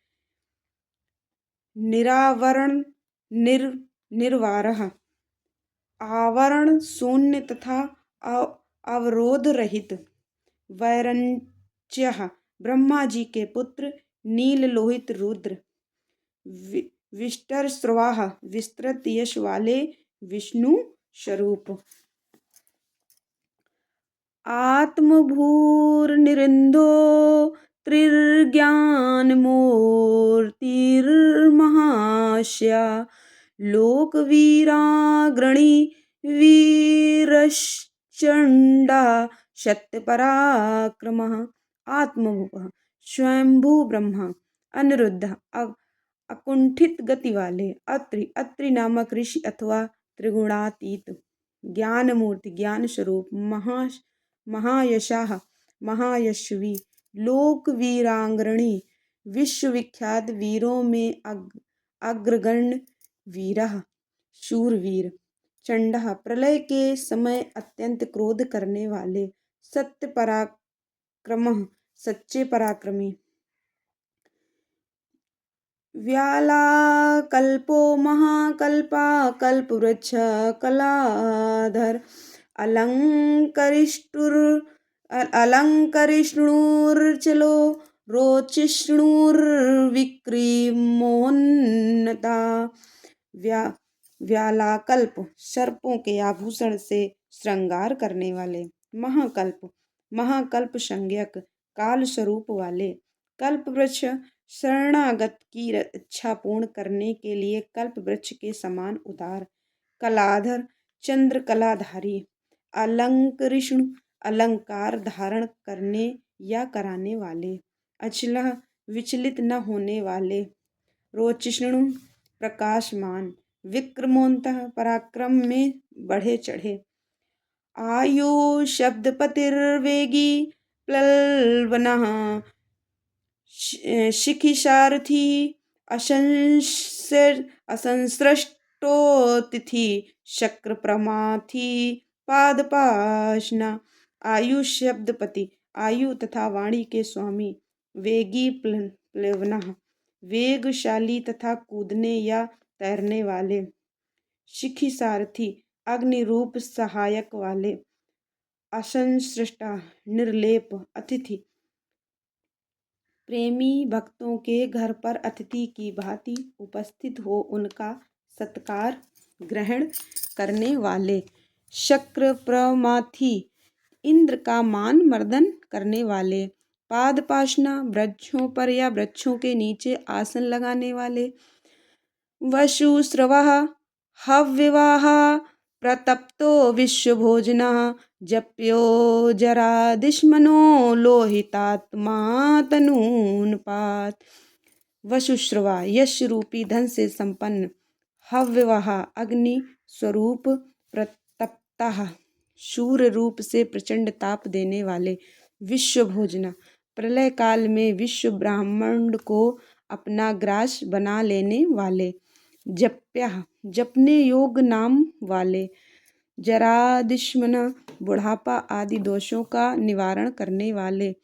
निरावरण, निर्वारः, आवरण शून्य तथा अवरोध रहित, वैरंच्यः ब्रह्मा जी के पुत्र, नील लोहित रुद्र, विष्टरस्रवाः विस्तृत यश वाले विष्णु स्वरूप। आत्मभूर्निरिंदो त्रिर्ज्ञानमूर्तिर्महाश्या लोकवीराग्रणी वीरश्चंडा सत्यपराक्रमः आत्मभूः स्वयंभू ब्रह्मा अनिरुद्ध अकुंठित गति वाले अत्रि नामक ऋषि अथवा त्रिगुणातीत ज्ञान मूर्ति ज्ञान स्वरूप महायशाह महायशवी लोकवीरांगणी विश्वविख्यात वीरों में अग्रगण्य वीरः शूरवीर चंडः प्रलय के समय अत्यंत क्रोध करने वाले सत्य पराक्रमः सच्चे पराक्रमी व्यालाकल्पो महाकल्पा कल्पवृक्ष कलाधर अलंकरिष्णुर्चलो रोचिष्णुर्विक्रीमोन्नता व्यालाकल्प सर्पों के आभूषण से श्रृंगार करने वाले महाकल्प महाकल्प संज्ञक काल स्वरूप वाले कल्प वृक्ष शरणागत की इच्छा पूर्ण करने के लिए कल्प वृक्ष के समान उदार कलाधर चंद्र कलाधारी अलंकरिष्णु अलंकार धारण करने या कराने वाले अचलः विचलित न होने वाले रोचिष्णु प्रकाशमान विक्रमोन्तः पराक्रम में बढ़े चढ़े आयु शब्दपतिर्वेगी प्लवनः शिखिसारथी असंसृष्टोतिथि शक्र प्रमाथी पादपाशना आयु शब्दपति आयु तथा वाणी के स्वामी वेगी प्लवना वेगशाली तथा कूदने या तैरने वाले शिखी सारथी अग्नि रूप सहायक वाले असंसृष्टा निर्लेप अतिथि प्रेमी भक्तों के घर पर अतिथि की भांति उपस्थित हो उनका सत्कार ग्रहण करने वाले शक्र प्रमाथी इंद्र का मान मर्दन करने वाले पादपाशना वृक्षों पर या वृक्षों के नीचे आसन लगाने वाले वशुश्रवः हव्यवाः प्रतप्तो विश्वभोजनः जप्यो जरादिश्मनो लोहितात्मा तनूनपात वशुश्रवा यश रूपी धन से संपन्न हव्यवाह अग्नि स्वरूप प्रतप्ता शूर रूप से प्रचंड ताप देने वाले विश्व भोजना प्रलय काल में विश्व ब्रह्मांड को अपना ग्रास बना लेने वाले जप्या जपने योग नाम वाले जरादिश्मन बुढ़ापा आदि दोषों का निवारण करने वाले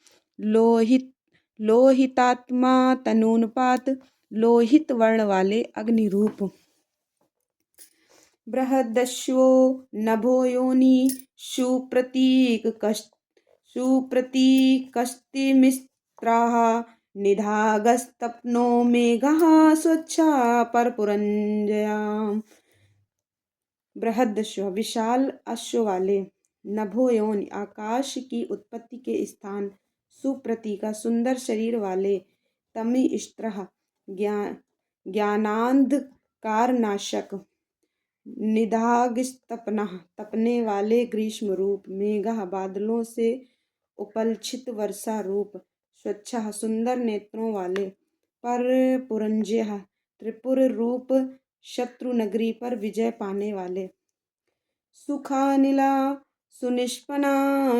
लोहितात्मा तनूनपात लोहित वर्ण वाले अग्निरूप बृहदश्वो नभो योनि सुप्रतीकस्तिमिस्त्राः निधागस्तप्नो मेघः स्वच्छा परपुरंजयाम बृहदश्व विशाल अश्व वाले नभो योनि आकाश की उत्पत्ति के स्थान सुप्रतीका सुंदर शरीर वाले तमी स्त्रः ज्ञानांधकार नाशक निधागस्तपनः तपने वाले ग्रीष्म रूप मेघः बादलों से उपलक्षित वर्षा रूप स्वच्छः सुंदर नेत्रों वाले पर पुरंजय त्रिपुर रूप शत्रु नगरी पर विजय पाने वाले सुखानिला सुनिष्पना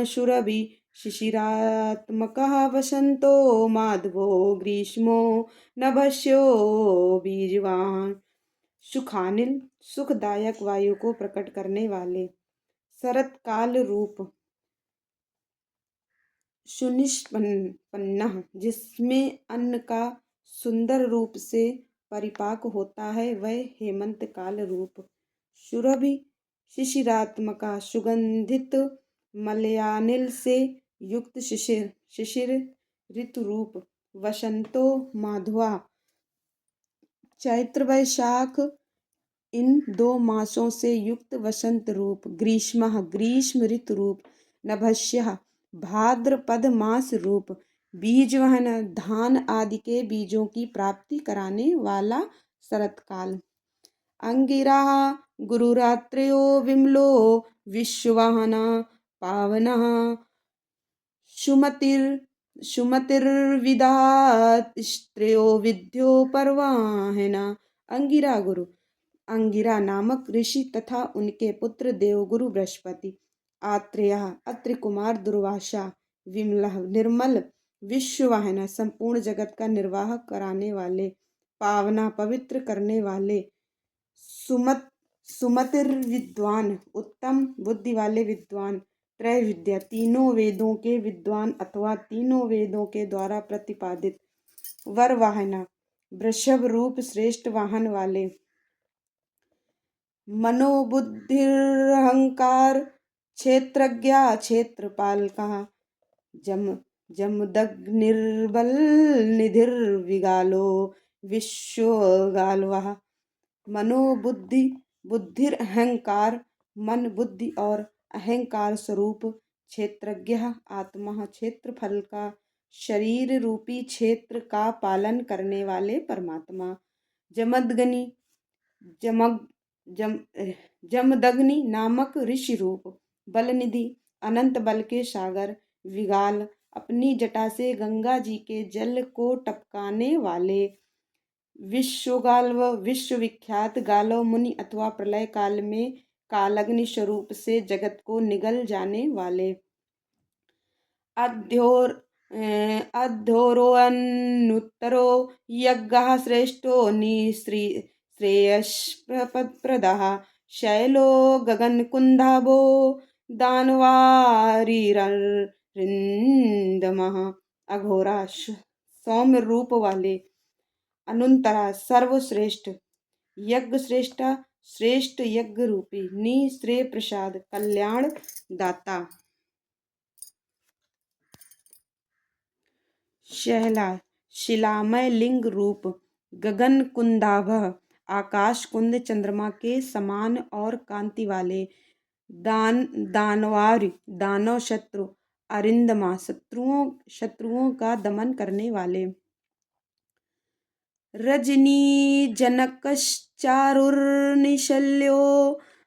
शुरभि शिशिरात्मकः वसंतो माधवो ग्रीष्मो नभस्यो बीजवान सुखानिल सुखदायक वायु को प्रकट करने वाले शरत काल रूप सुनिष्पन्नः जिसमें अन्न का सुंदर रूप से परिपाक होता है वह हेमंत काल रूप सुरभि शिशिरात्मका सुगंधित मलयानिल से युक्त शिशिर शिशिर ऋतु रूप। वसंतो माधवा, चैत्र वैशाख इन 2 मासों से युक्त वसंत रूप। ग्रीष्मः, ग्रीष्म ऋतु रूप। नभस्यः, भाद्रपद मास रूप। बीजवहन, धान आदि के बीजों की प्राप्ति कराने वाला शरतकाल। अंगिरा, गुरुरात्र्यो विमलो विश्ववाहनः पावनः। सुमतिर सुमतिर्विदात स्त्रियो विद्यो परवाहिना। अंगिरा गुरु, अंगिरा नामक ऋषि तथा उनके पुत्र देवगुरु बृहस्पति। आत्रेय, अत्रि कुमार दुर्वासा। विमलः, निर्मल। विश्ववाहिना, संपूर्ण जगत का निर्वाह कराने वाले। पावना, पवित्र करने वाले। सुमत सुमतिर्विद्वान, उत्तम बुद्धि वाले विद्वान। त्रय विद्या, तीनों वेदों के विद्वान अथवा तीनों वेदों के द्वारा प्रतिपादित। वर वाहना, वृषभ रूप श्रेष्ठ वाहन वाले। मनोबुद्धिरहंकार क्षेत्रज्ञा क्षेत्रपालकः। जम जमदग्निर्बल निधिर्विगालो विश्वगालवः। मनोबुद्धि, बुद्धिरहंकार, मन बुद्धि और अहंकार स्वरूप। क्षेत्रज्ञ, आत्मा, क्षेत्रफल का शरीर रूपी क्षेत्र का पालन करने वाले परमात्मा। जमदग्नि जमग जम जमदग्नि नामक ऋषि रूप। बलनिधि, अनंत बल के सागर। विगाल, अपनी जटा से गंगा जी के जल को टपकाने वाले। विश्वगालव, विश्वविख्यात गालव मुनि अथवा प्रलय काल में कालग्नि स्वरूप से जगत को निगल जाने वाले। अध्योरोऽनुत्तरो यज्ञः श्रेष्ठो निःश्रेयस्प्रदः। शैलो गगनकुन्दाभो दानवारिररिन्दमः। अघोरा, सौम्य रूप वाले। अनुत्तरा, सर्वश्रेष्ठ। यज्ञ श्रेष्ठा, श्रेष्ठ यज्ञ रूपी। निःश्रेय प्रसाद, कल्याण दाता। शैला, शिलामय लिंग रूप। गगन कुंदाभः, आकाश कुंद चंद्रमा के समान और कांति वाले। दानवारि, दानव शत्रु। अरिंदमा, शत्रुओं का दमन करने वाले। रजनीजनकश्चारुर्निशल्यो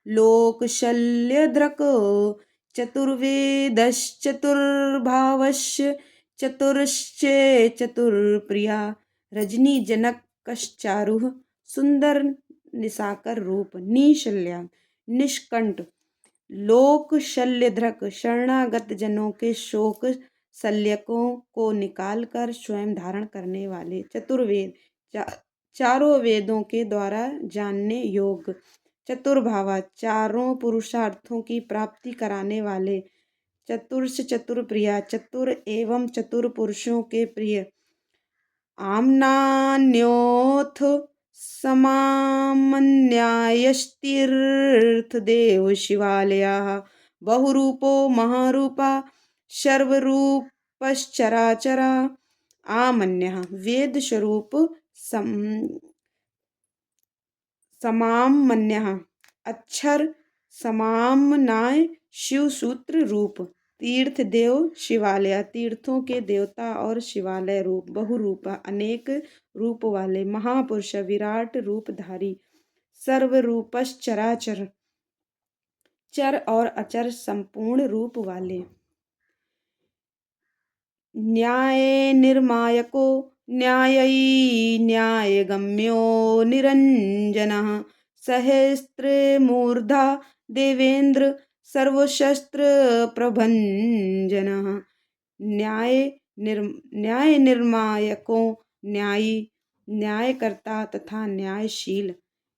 लोकशल्यद्रक। चतुर्वेदश्चतुर्भावश्च चतुरश्च चतुर्प्रिया। रजनी जनक कश्चारुः, सुंदर निशाकर रूप। निशल्या, निष्कंठ। लोक शल्यधृक, शरणागत जनों के शोक शल्यकों को निकालकर स्वयं धारण करने वाले। चतुर्वेद, चारों वेदों के द्वारा जानने योग्य। चतुर्भावा, चारों पुरुषार्थों की प्राप्ति कराने वाले। चतुर्ष, चतुर्प्रिया, चतुर एवं चतुर पुरुषों के प्रिय। आम्नान्योऽथ समामन्यायस्तीर्थदेव शिवालयाः। बहुरूपो महारूपा, सर्वरूपश्चराचरा। आमन्यः, वेद स्वरूप। समामन्यः, अक्षर समामनाय शिवसूत्र रूप। तीर्थ देव शिवालय, तीर्थों के देवता और शिवालय रूप। बहुरूपा, अनेक रूप वाले। महापुरुष, विराट रूपधारी। सर्वरूपश्चराचर, चर और अचर संपूर्ण रूप वाले। न्याय निर्मायको न्यायी न्यायगम्यो निरंजनः। सहस्त्रमूर्धा देवेंद्र सर्वशस्त्र प्रभंजनः। न्याय निर्मायकों, न्यायी, न्यायकर्ता तथा न्यायशील।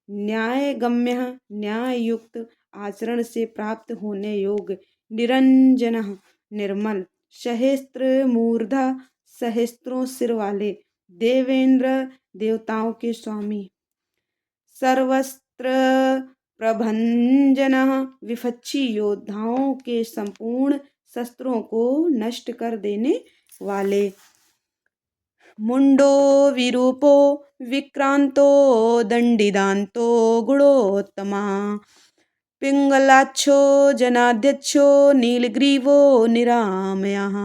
न्यायगम्य, न्याययुक्त, आचरण से प्राप्त होने योग्य। निरंजनः, निर्मल। सहस्त्रमूर्धा, सहस्त्रों सिर वाले। देवेंद्र, देवताओं के स्वामी। सर्वस्त्र प्रभंजनः, विपक्षी योद्धाओं के संपूर्ण शस्त्रों को नष्ट कर देने वाले। मुंडो विरूपो विक्रांतो दंडिदांतो गुणोत्तमा पिंगलाच्छो जनाध्यक्षो नीलग्रीवो निरामयः।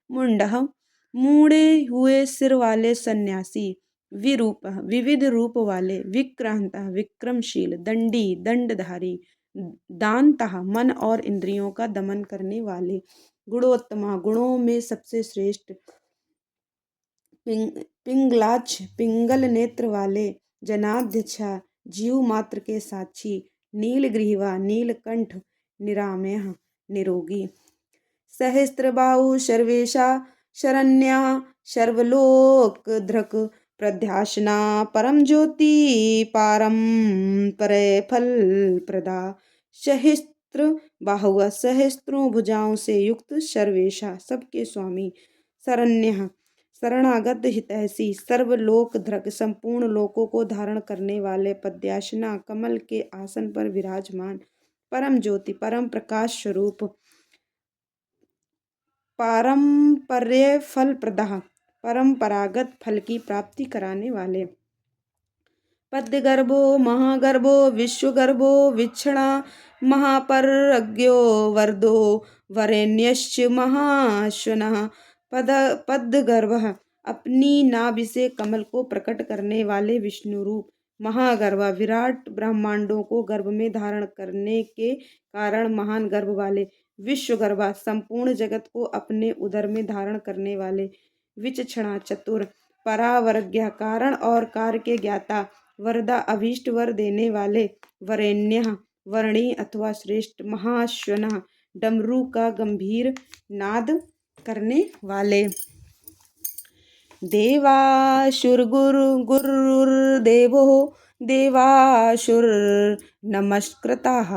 मुंडः मुड़े हुए सिर वाले सन्यासी, विरूप विविध रूप वाले, विक्रांत विक्रमशील, दंडी दंडधारी, दांतः मन और इंद्रियों का दमन करने वाले, गुणोत्तमा गुणों में सबसे श्रेष्ठ, पिंगलाक्ष पिंगल नेत्र वाले, जनाध्यक्षा जीव मात्र के साक्षी, नीलग्रीवा नीलकंठ, निरामय निरोगी, सहस्त्रबाहु सर्वेशा शरण्या सर्वलोक धृक प्रध्यासना परम ज्योति पारम परे फल प्रदा। सहस्त्र बाहुआ सहस्त्रों भुजाओं से युक्त, सर्वेशा सबके स्वामी, शरण्य शरणागत हितैषी, सर्वलोक धृक संपूर्ण लोकों को धारण करने वाले, पद्यासना कमल के आसन पर विराजमान, परम ज्योति परम प्रकाश स्वरूप, पारंपर्य फल प्रदा परंपरागत फल की प्राप्ति कराने वाले, पद्यगर्भो महागर्भो विश्वगर्भो विक्षणा महापरज्ञो वरदो वरेण्यश्च महाश्वनः। पद्यगर्भः अपनी नाभि से कमल को प्रकट करने वाले विष्णु रूप, महागर्भ विराट ब्रह्मांडों को गर्भ में धारण करने के कारण महान गर्भ वाले, विश्वगर्भा संपूर्ण जगत को अपने उदर में धारण करने वाले, विचक्षणा चतुर, परावरज्ञ कारण और कार्य के ज्ञाता, वरदा अभीष्ट वर देने वाले, वरेण्य वर्णी अथवा श्रेष्ठ, महाश्वनः डमरू का गंभीर नाद करने वाले, देवासुर गुरु गुरुर्देवो देवासुर नमस्कृतः,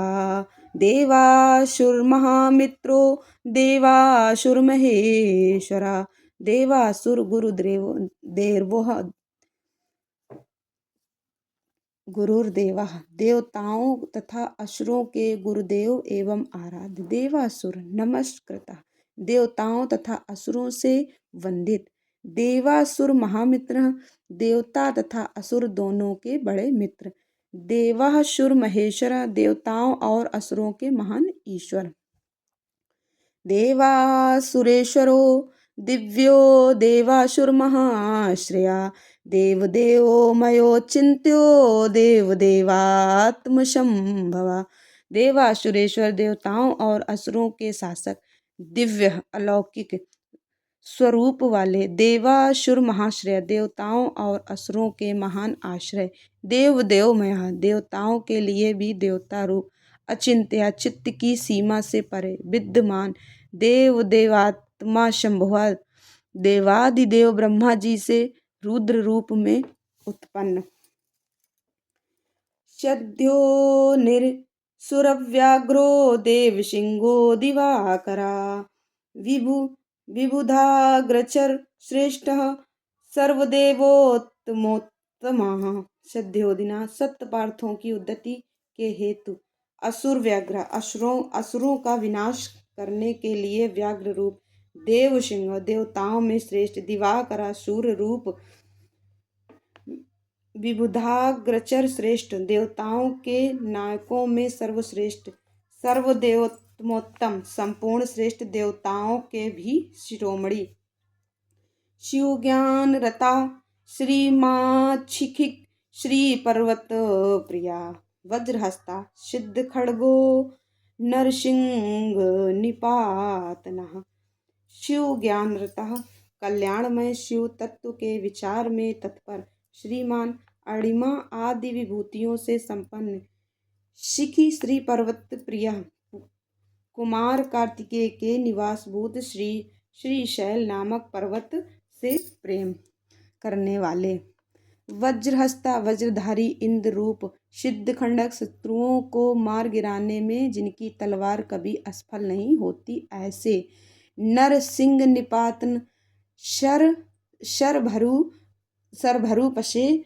देवासुर महामित्रो देवासुर महेश्वरा, देवासुर गुरुदेव देवो गुरुर्देवा देवताओं तथा असुरों के गुरुदेव एवं आराध्य, देवासुर नमस्कृता देवताओं तथा असुरों से वंदित, देवासुर महामित्र देवता तथा असुर दोनों के बड़े मित्र, देवासुर महेश्वर देवताओं और असुरों के महान ईश्वर, देवासुरेश्वरो दिव्यो देवासुर महाश्रया, देवदेवो मयोचिन्त्यो देवदेवात्मसंभवा। देवासुरेश्वर देवताओं और असुरों के शासक, दिव्य अलौकिक स्वरूप वाले, देवासुर महाश्रय देवताओं और असुरों के महान आश्रय, देवदेवमय देवताओं के लिए भी देवता रूप, अचिंत्य चित्त की सीमा से परे विद्यमान, देवदेवात्मा शंभुआ देवादिदेव ब्रह्मा जी से रुद्र रूप में उत्पन्न, सद्यो निरसुरव्याघ्रो देवसिंहो दिवाकरा, विबुधाग्रचर श्रेष्ठः सर्वदेवोत्तमोत्तमः। सद्योदिना सत्य पार्थों की उन्नति के हेतु असुर व्याघ्र असुरों का विनाश करने के लिए व्याघ्र रूप, देवसिंह देवताओं में श्रेष्ठ, दिवाकरा सूर्य रूप, विबुधाग्रचर श्रेष्ठ देवताओं के नायकों में सर्वश्रेष्ठ, सर्वदेवोत्तमोत्तम संपूर्ण श्रेष्ठ देवताओं के भी शिरोमणि, शिव ज्ञान रता श्रीमाच्छिखिक श्री पर्वत प्रिया, वज्रहस्ता सिद्ध खड़गो नरसिंह निपातनः। शिव ज्ञान रता कल्याणमय शिव तत्व के विचार में तत्पर, श्रीमान अणिमा आदि विभूतियों से संपन्न, शिखी श्री पर्वत प्रिया कुमार कार्तिकेय के निवासभूत श्री शैल नामक पर्वत से प्रेम करने वाले, वज्रहस्ता वज्रधारी इंद्र रूप, सिद्ध खंडक शत्रुओं को मार गिराने में जिनकी तलवार कभी असफल नहीं होती ऐसे, नरसिंह निपातन शरभरू पशे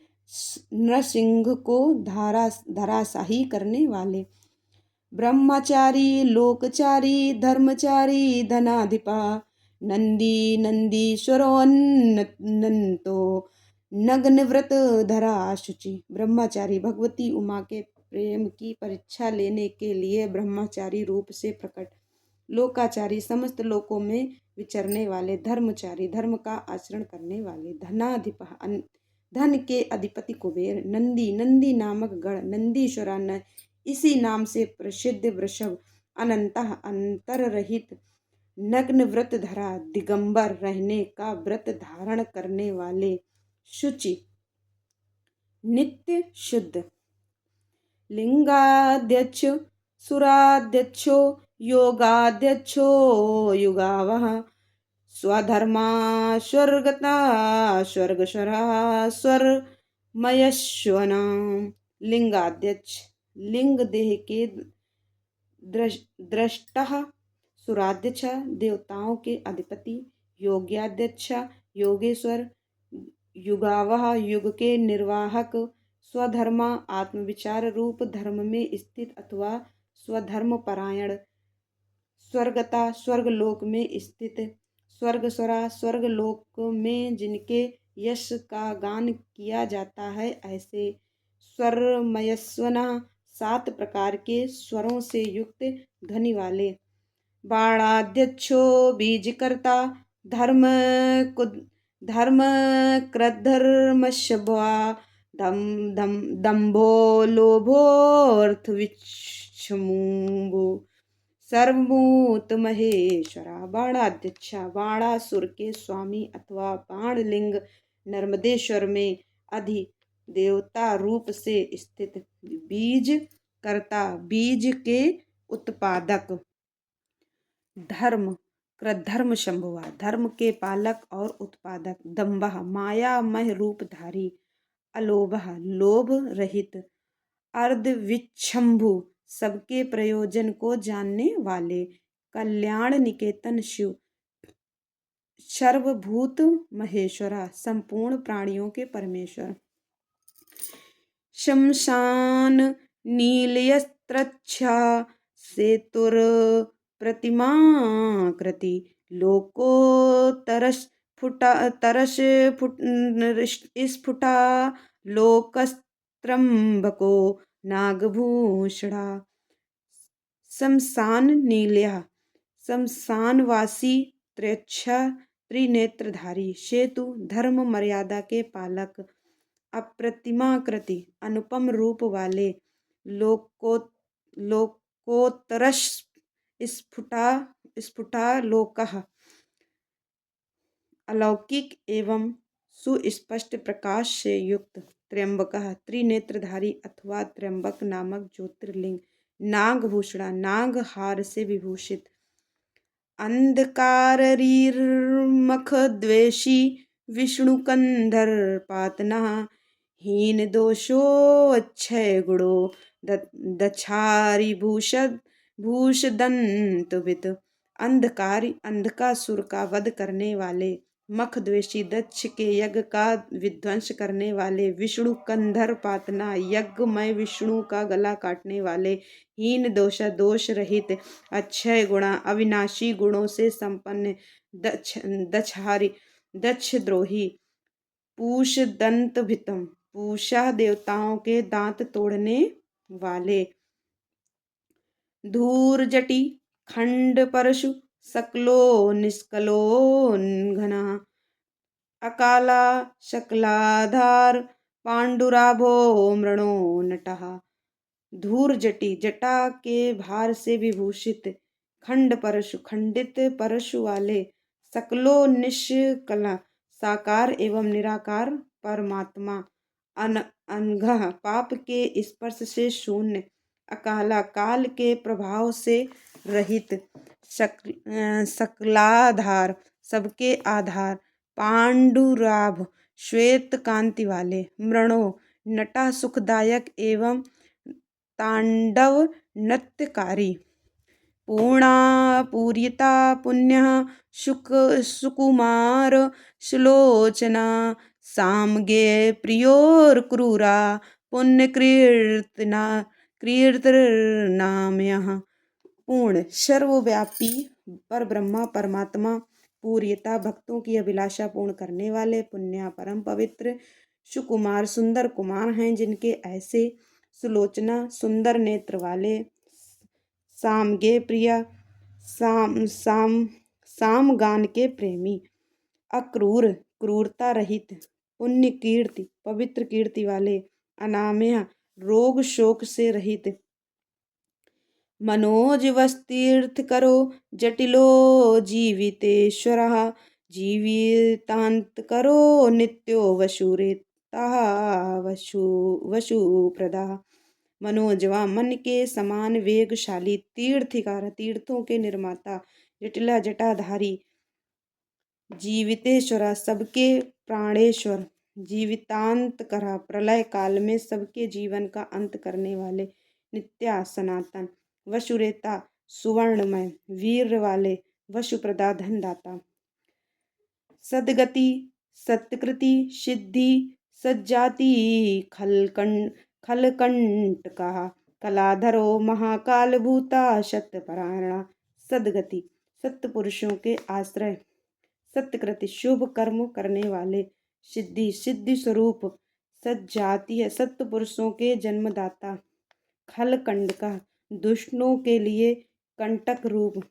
नरसिंह को धराशाही करने वाले, ब्रह्मचारी लोकचारी धर्मचारी धनाधिपा नंदी नंदीश्वरोन्नतो नग्न व्रत धरा शुचि। ब्रह्मचारी भगवती उमा के प्रेम की परीक्षा लेने के लिए ब्रह्मचारी रूप से प्रकट। लोकाचारी समस्त लोकों में विचरने वाले। धर्मचारी धर्म का आचरण करने वाले। धनाधिप धन के अधिपति कुबेर। नंदी नंदी नामक गण। नंदीश्वरा इसी नाम से प्रसिद्ध वृषभ। अनंत अंतर रहित। नग्न व्रत धरा दिगंबर रहने का व्रत धारण करने वाले। शुचि नित्य शुद्ध। लिंगाध्यक्ष सुराध्यक्षो योगाध्यक्षो युगावः स्वधर्मा स्वर्गता स्वर्गशरा स्वरमयश्वना। लिंगाध्यक्ष लिंग देह के दृष्टा। सुराध्यक्ष देवताओं के अधिपति। योग्याध्यक्ष योगेश्वर। युगावह युग के निर्वाहक। स्वधर्मा आत्मविचार रूप धर्म में स्थित अथवा स्वधर्म परायण। स्वर्गता स्वर्गलोक में स्थित। स्वर्गस्वरा स्वर्गलोक में जिनके यश का गान किया जाता है ऐसे। स्वरमयस्वना 7 प्रकार के स्वरों से युक्त ध्वनि वाले। बाणाध्यक्षो बीजकर्ता धर्म कृद्धर्मशभा दम्भो लोभोऽर्थविच्छमुभो सर्वभूत महेश्वरा। बाणाध्यक्षा बाणासुर के स्वामी अथवा बाणलिंग नर्मदेश्वर में अधि देवता रूप से स्थित। बीज कर्ता बीज के उत्पादक। धर्म कृद्धर्म शंभुआ धर्म के पालक और उत्पादक। दम्भः मायामय रूपधारी। अलोभः लोभ रहित। अर्धविच्छंभु सबके प्रयोजन को जानने वाले। कल्याण निकेतन शिव। सर्वभूत महेश्वरा संपूर्ण प्राणियों के परमेश्वर। शमशान नीलयस्त्रच्छा सेतुर प्रतिमाकृति स्फुटा लोकस्त्रंबको नागभूषणा। शमशान नीलया शमशानवासी। त्र्यक्षा त्रिनेत्रधारी। सेतु धर्म मर्यादा के पालक। अप्रतिमाकृति अनुपम रूप वाले। लोकोत्तरश स्फुटा लोकः अलौकिक एवं सुस्पष्ट प्रकाश से युक्त। त्र्यंबकः त्रिनेत्रधारी अथवा त्र्यंबक नामक ज्योतिर्लिंग। नागभूषणा नाग हार से विभूषित। अंधकाररीर्मखद्वेषी विष्णुकंधरपातनः हीन दोषोच्छय गुणो दक्षारी भूषदंतवित। अंधकासुर का वध करने वाले। मखद्वेषी दक्ष के यज्ञ का विध्वंस करने वाले। विष्णु कंधर पातना यज्ञमय विष्णु का गला काटने वाले। हीन दोष दोष रहित। अक्षय गुणा अविनाशी गुणों से संपन्न। दक्षद्रोही। पूष दंत भितम पूषा देवताओं के दांत तोड़ने वाले। धूर्जटी खंड परशु सकलो निष्कलो घना। अकाला शकलाधार पांडुराभो मृणो नटः। धूर्जटी जटा के भार से विभूषित। खंड परशु खंडित परशु वाले। सकलो निष्कला साकार एवं निराकार परमात्मा। अनघः पाप के स्पर्श से शून्य। अकाला काल के प्रभाव से रहित। सकलाधार सबके आधार। पांडुराभ श्वेत कांति वाले। मृणो नटा सुखदायक एवं तांडव नृत्यकारी। पूर्णा पूर्यता पुण्यः सुकुमार सुलोचना। सामगे प्रियोर क्रूरा पुण्यकीर्तना कीर्तनाम्यः पूर्ण सर्वव्यापी पर ब्रह्मा परमात्मा पूर्यता भक्तों की अभिलाषा पूर्ण करने वाले पुण्य परम पवित्र सुकुमार सुंदर कुमार हैं, जिनके ऐसे सुलोचना सुंदर नेत्र वाले सामगे प्रिया साम साम सामगान के प्रेमी अक्रूर क्रूरता रहित पुण्य कीर्ति पवित्र कीर्ति वाले अनामय रोग शोक से रहित मनोज वस्तीर्थ करो जटिलो जीवितेश्वरः जीवितांत करो नित्यो वशुरेता वशुप्रदा मनोजवा मन के समान वेगशाली तीर्थकार तीर्थों के निर्माता जटिला जटाधारी जीवितेश्वरा सबके प्राणेश्वर जीवितांत करा प्रलय काल में सबके जीवन का अंत करने वाले नित्या सनातन वशुरेता सुवर्णमय वीर वाले वशुप्रदा धनदाता सदगति सत्कृति सिद्धि सज्जाति खलकंटका कलाधरो महाकाल भूता शतपरायणा सदगति सत्पुरुषों के आश्रय सत्यकृति शुभ कर्म करने वाले सिद्धि सिद्धि स्वरूप सज्जातीय सत्य पुरुषों के जन्मदाता खलकंड का दुष्टों के लिए कंटक रूप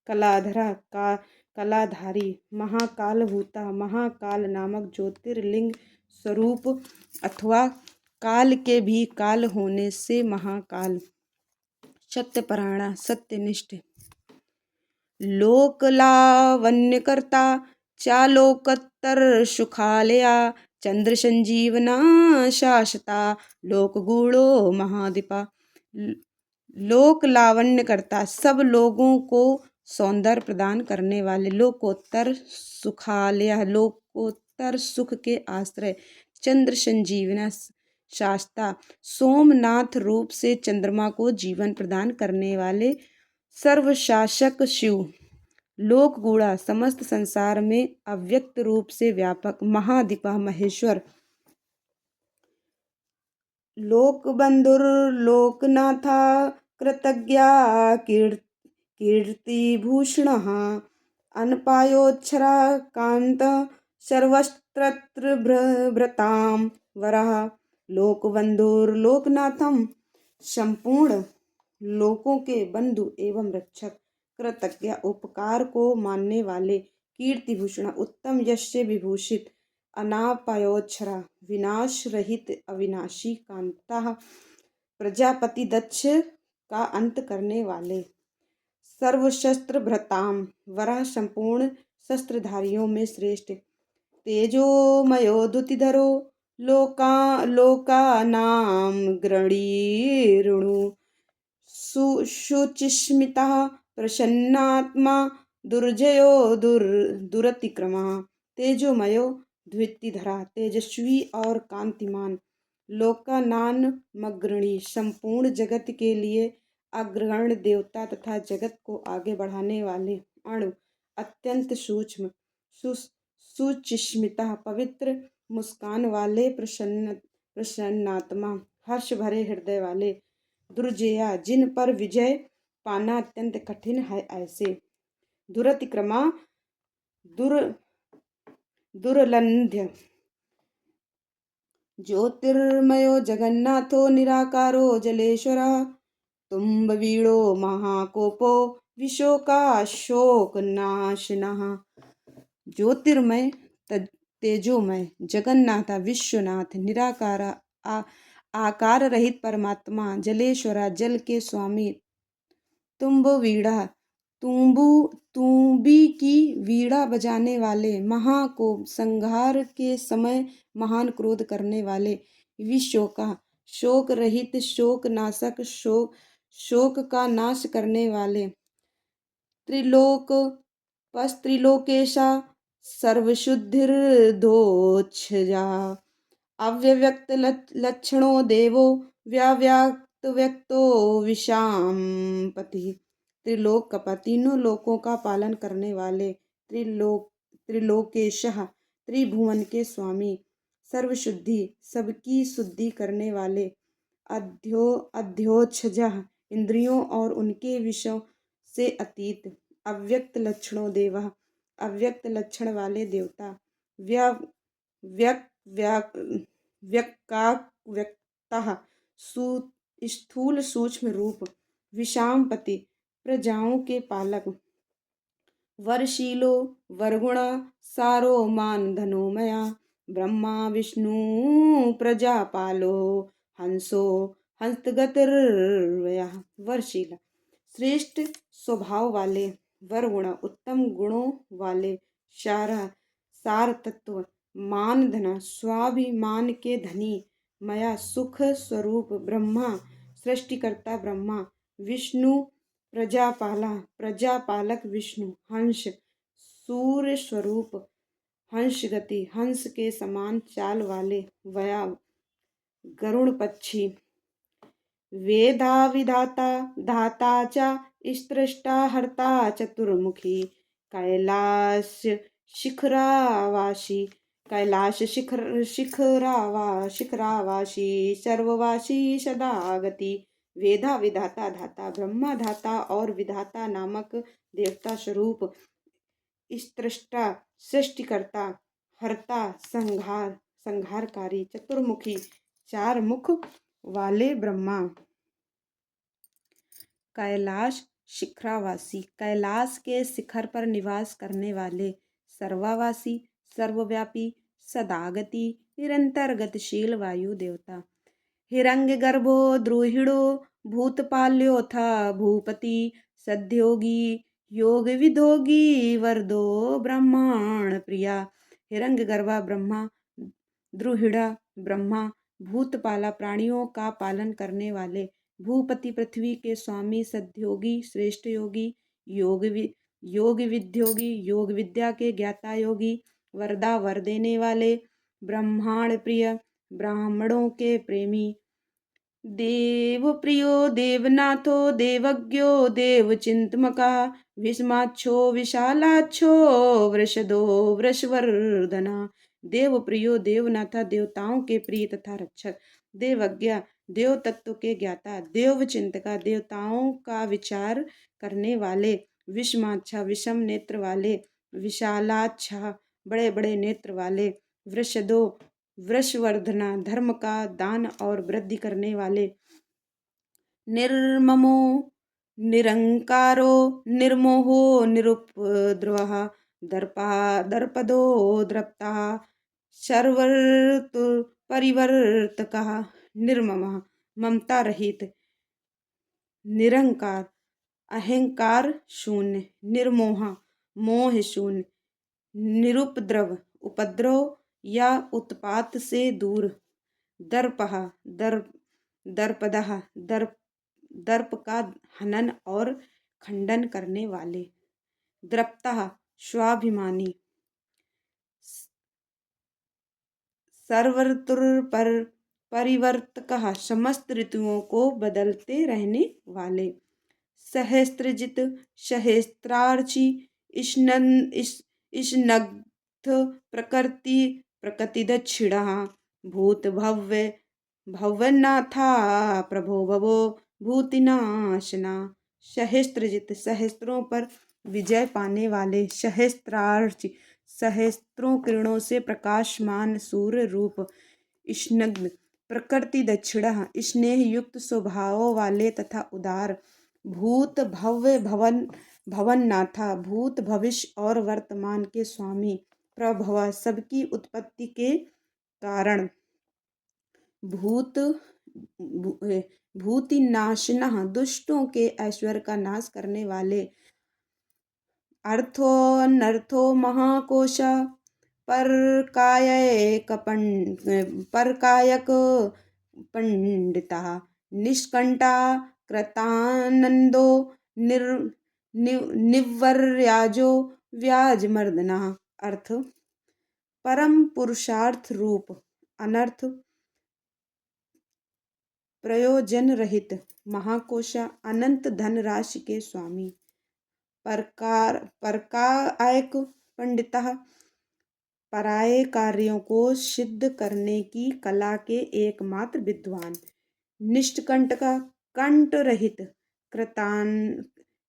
कलाधरा का कलाधारी महाकालभूता महाकाल नामक ज्योतिर्लिंग स्वरूप अथवा काल के भी काल होने से महाकाल सत्यपरायणा सत्यनिष्ठ लोकलावण्यकर्ता चालोकत्तर सुखालया चंद्र संजीवना शाश्वता लोकगूढ़ो महादीपा लोक लावण्य करता सब लोगों को सौंदर्य प्रदान करने वाले लोकोत्तर सुखालय लोकोत्तर सुख के आश्रय चंद्र संजीवना शास्ता सोमनाथ रूप से चंद्रमा को जीवन प्रदान करने वाले सर्वशासक शिव लोक गूढ़ा समस्त संसार में अव्यक्त रूप से व्यापक महादीपा महेश्वर लोक बंधुर लोकनाथा कृतज्ञा कीर्तिभूषण अनपायोच्छरा कांत सर्वस्त्र भ्रताम वरः लोकबंधुर लोकनाथम संपूर्ण लोकों के बंधु एवं रक्षक कृतज्ञ उपकार को मानने वाले कीर्तिभूषण उत्तम यश से विभूषित अनापायोच्छरा विनाश रहित अविनाशी कांता प्रजापति दक्ष का अंत करने वाले सर्वशस्त्र भ्रताम वरह संपूर्ण शस्त्रधारियों में श्रेष्ठ तेजोमयोधुतिधरो लोका नाम गृणीणु शुचिस्मिता प्रसन्नात्मा दुर्जयो दुरतिक्रमा तेजोमयो द्वितिधरा तेजस्वी और कांतिमान लोकानान मग्रणी संपूर्ण जगत के लिए अग्रगण्य देवता तथा जगत को आगे बढ़ाने वाले अणु अत्यंत सूक्ष्म सुचिस्मिता पवित्र मुस्कान वाले प्रसन्नात्मा हर्ष भरे हृदय वाले दुर्जया जिन पर विजय पाना अत्यंत कठिन है ऐसे दुरतिक्रमा दुर्लंघ्य ज्योतिर्मयो जगन्नाथो निराकारो जलेश्वरः तुम्बवीडो महाकोपो विशोकाशोकनाशनः ज्योतिर्मय तेजोमय जगन्नाथ विश्वनाथ निराकार आकार रहित परमात्मा जलेश्वरा जल के स्वामी तुम्बवीड़ा तुम्बी की वीणा बजाने वाले महाकोप संहार के समय महान क्रोध करने वाले विशोका शोक रहित शोक नाशक शोक का नाश करने वाले त्रिलोकेशा सर्वशुद्धिर्दोक्षजा अव्यव्यक्त लक्षणो देवो व्याव्यक्त व्यक्तो विशाम्पति त्रिलोक कपा तीनों लोकों का पालन करने वाले त्रिलोकेशः त्रिभुवन के स्वामी सर्वशुद्धि सबकी शुद्धि करने वाले अध्योक्षजः, इंद्रियों और उनके विषयों से अतीत। अव्यक्त लक्षणों देवः, अव्यक्त लक्षण वाले देवता। व्य व्यक व्यक व्यक्ताव्यक्तः, स्थूल सूक्ष्म रूप। विषामपति, प्रजाओं के पालक। वरशीलो वरगुणा, सारो मान धनोमया। ब्रह्मा विष्णु प्रजापालो, हंसो हंसगतिर्व्ययः। वरशीला, श्रेष्ठ स्वभाव वाले। वरगुण, उत्तम गुणों वाले। सारा, सार तत्व। मान धना, स्वाभिमान के धनी। मया, सुख स्वरूप। ब्रह्मा, सृष्टिकर्ता ब्रह्मा। विष्णु, प्रजापाला, प्रजापालक विष्णु। हंस, सूर्य स्वरूप। हंस गति, हंस के समान चाल वाले। वया, गरुण पक्षी। वेदा विधाता, धाता च स्त्रष्टा हर्ता चतुर्मुखी। कैलाश शिखरावासी, शिखरावासी सर्ववासी सदा गति। वेदा विधाता, धाता ब्रह्मा धाता और विधाता नामक देवता स्वरूप। स्त्रष्टा, सृष्टिकर्ता। हर्ता, संहारकारी। चतुर्मुखी, चार मुख वाले ब्रह्मा। कैलाश शिखरावासी, कैलाश के शिखर पर निवास करने वाले। सर्वावासी, सर्वव्यापी। सदागति, निरंतर गतिशील वायु देवता। हिरण्यगर्भो द्रोहिणो, भूतपाल्योऽथ भूपति। सद्योगी, योग विदोगी, वरदो ब्रह्माण प्रिया। हिरण्यगर्भा ब्रह्मा, द्रुहिड़ा ब्रह्मा, भूतपाला प्राणियों का पालन करने वाले। भूपति पृथ्वी के स्वामी। सद्योगी, श्रेष्ठ योगी। योग विद्योगी, योग विद्या के ज्ञाता योगी। वरदा, वर देने वाले। ब्रह्माण प्रिय, ब्राह्मणों के प्रेमी। देव प्रियो देवनाथो, देवज्ञो देवचिंतमका। विषमाक्षो विशालाक्षो, वृषदो वृषवर्धना। देव प्रियो देवनाथा, देवताओं के प्रिय तथा रक्षक। देवज्ञ, देव तत्व के ज्ञाता। देव चिंतका, देवताओं का विचार करने वाले। विषमाक्षा, विषम नेत्र वाले। विशालाक्षा, बड़े बड़े नेत्र वाले। वृषदो, वृषवर्धना, धर्म का दान और वृद्धि करने वाले। निर्ममो, निरंकारो, निर्मोहो, निरुपद्रवः। दर्पदो, द्रप्ता, सर्वतु परिवर्तकः। निर्ममः, ममता रहित। निरंकार, अहंकार शून्य। निर्मोह, मोह शून्य। निरुपद्रव, उपद्रव या उत्पात से दूर। दर्पः, दर्पदः, दर्प का हनन और खंडन करने वाले। द्रप्तः, स्वाभिमानी। सर्वतुर परिवर्तकः, समस्त ऋतुओं को बदलते रहने वाले। सहस्त्रजित, सहस्त्रार्ची। ईशनग्ध, प्रकृति दक्षिणः। भूत भव्य, भवनाथा प्रभो भवो भूतिनाशना। सहस्त्रजित, सहस्त्रों पर विजय पाने वाले। सहस्त्रार्ची, सहस्त्रों किरणों से प्रकाशमान सूर्य रूप। स्नग्ध, प्रकृति दक्षिणः, स्नेह युक्त स्वभाव वाले तथा उदार। भूत भव्य, भवननाथा, भूत भविष्य और वर्तमान के स्वामी। प्रभव, सबकी उत्पत्ति के कारण। भूतिनाशनः, दुष्टों के ऐश्वर्य का नाश करने वाले। अर्थो महाकोश, परकायक पंडितः। निष्कंटा, कृतानंदो, निवर्याजो, व्याजमर्दनः। अर्थ, परम पुरुषार्थ रूप। अनर्थ, प्रयोजन रहित। महाकोश, अनंत धन राशि के स्वामी। परकायक पंडितः, पराये कार्यों को सिद्ध करने की कला के एकमात्र विद्वान। निष्कंटक कंट रहित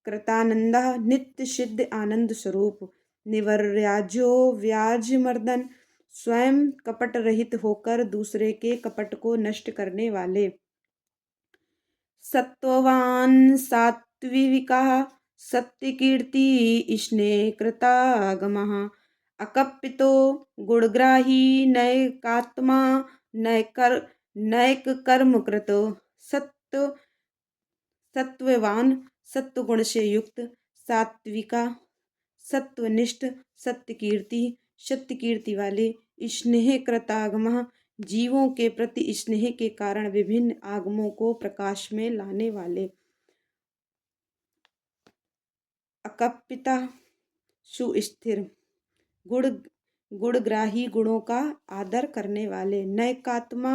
कृतानंद नित्य सिद्ध आनंद स्वरूप निवर्याजो व्याज मर्दन स्वयं कपट रहित होकर दूसरे के कपट को नष्ट करने वाले सत्ववान सात्विका सत्यकीर्ति स्नेह कृतागमः अकपितो गुणग्राही नैकात्मा नैकर नैक कर्म कृतो सत्व सत्ववान सत्वगुण से युक्त सात्विका सत्वनिष्ठ सत्यकीर्ति सत्यकीर्ति वाले स्नेह कृतागम जीवों के प्रति स्नेह के कारण विभिन्न आगमों को प्रकाश में लाने वाले अकपिता सुस्थिर गुण गुणग्राही गुणों का आदर करने वाले नैकात्मा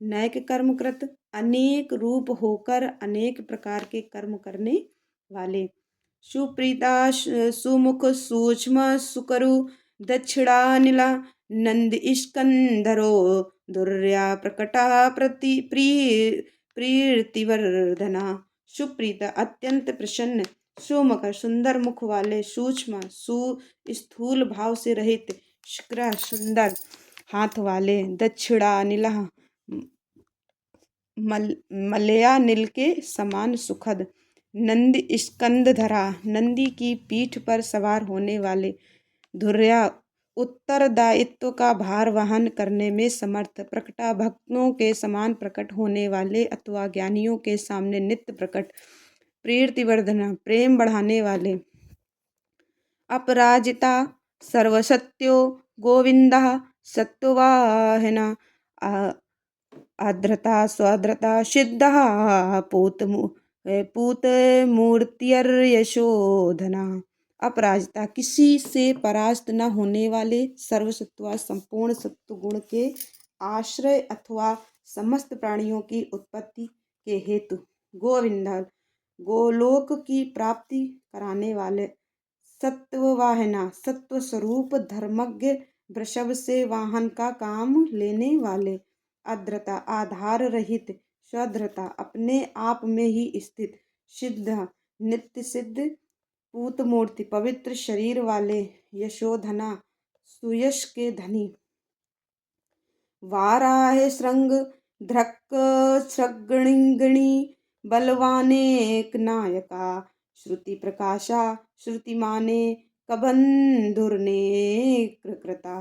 नैक कर्मकृत अनेक रूप होकर अनेक प्रकार के कर्म करने वाले सुप्रीता सुमुख सूक्ष्म सुकरु दक्षिणानिला नंद स्कंधरो दुर्या प्रकटा प्रति प्रीतिवर्धना सुप्रीता अत्यंत प्रसन्न सुमुख सुंदर मुख वाले सूक्ष्म स्थूल भाव से रहित शुक्र सुंदर हाथ वाले दक्षिणानिला मलया नील के समान सुखद नंद स्कंदधरा नंदी की पीठ पर सवार होने वाले धुर्या उत्तरदायित्व का भार वहन करने में समर्थ प्रकटा भक्तों के समान प्रकट होने वाले अथवा ज्ञानियों के सामने नित्य प्रकट प्रीतिवर्धना प्रेम बढ़ाने वाले अपराजिता सर्वसत्यो गोविंद सत्वाहिना आर्द्रता स्वाद्रता सिद्ध पूतमूर्तिर्यशोधना अपराजिता किसी से परास्त न होने वाले सर्वसत्वा संपूर्ण सत्व गुण के आश्रय अथवा समस्त प्राणियों की उत्पत्ति के हेतु गोविंद गोलोक की प्राप्ति कराने वाले सत्ववाहना सत्व स्वरूप धर्मज्ञ वृषभ से वाहन का काम लेने वाले आर्द्रता आधार रहित स्वधृता अपने आप में ही स्थित सिद्ध नित्य सिद्ध पूत मूर्ति पवित्र शरीर वाले यशोधना सुयश के धनी वाराह श्रृंग धृक श्रगणिंगणी बलवानेक नायका श्रुति प्रकाशा श्रुतिमाने कबंधुरने कृता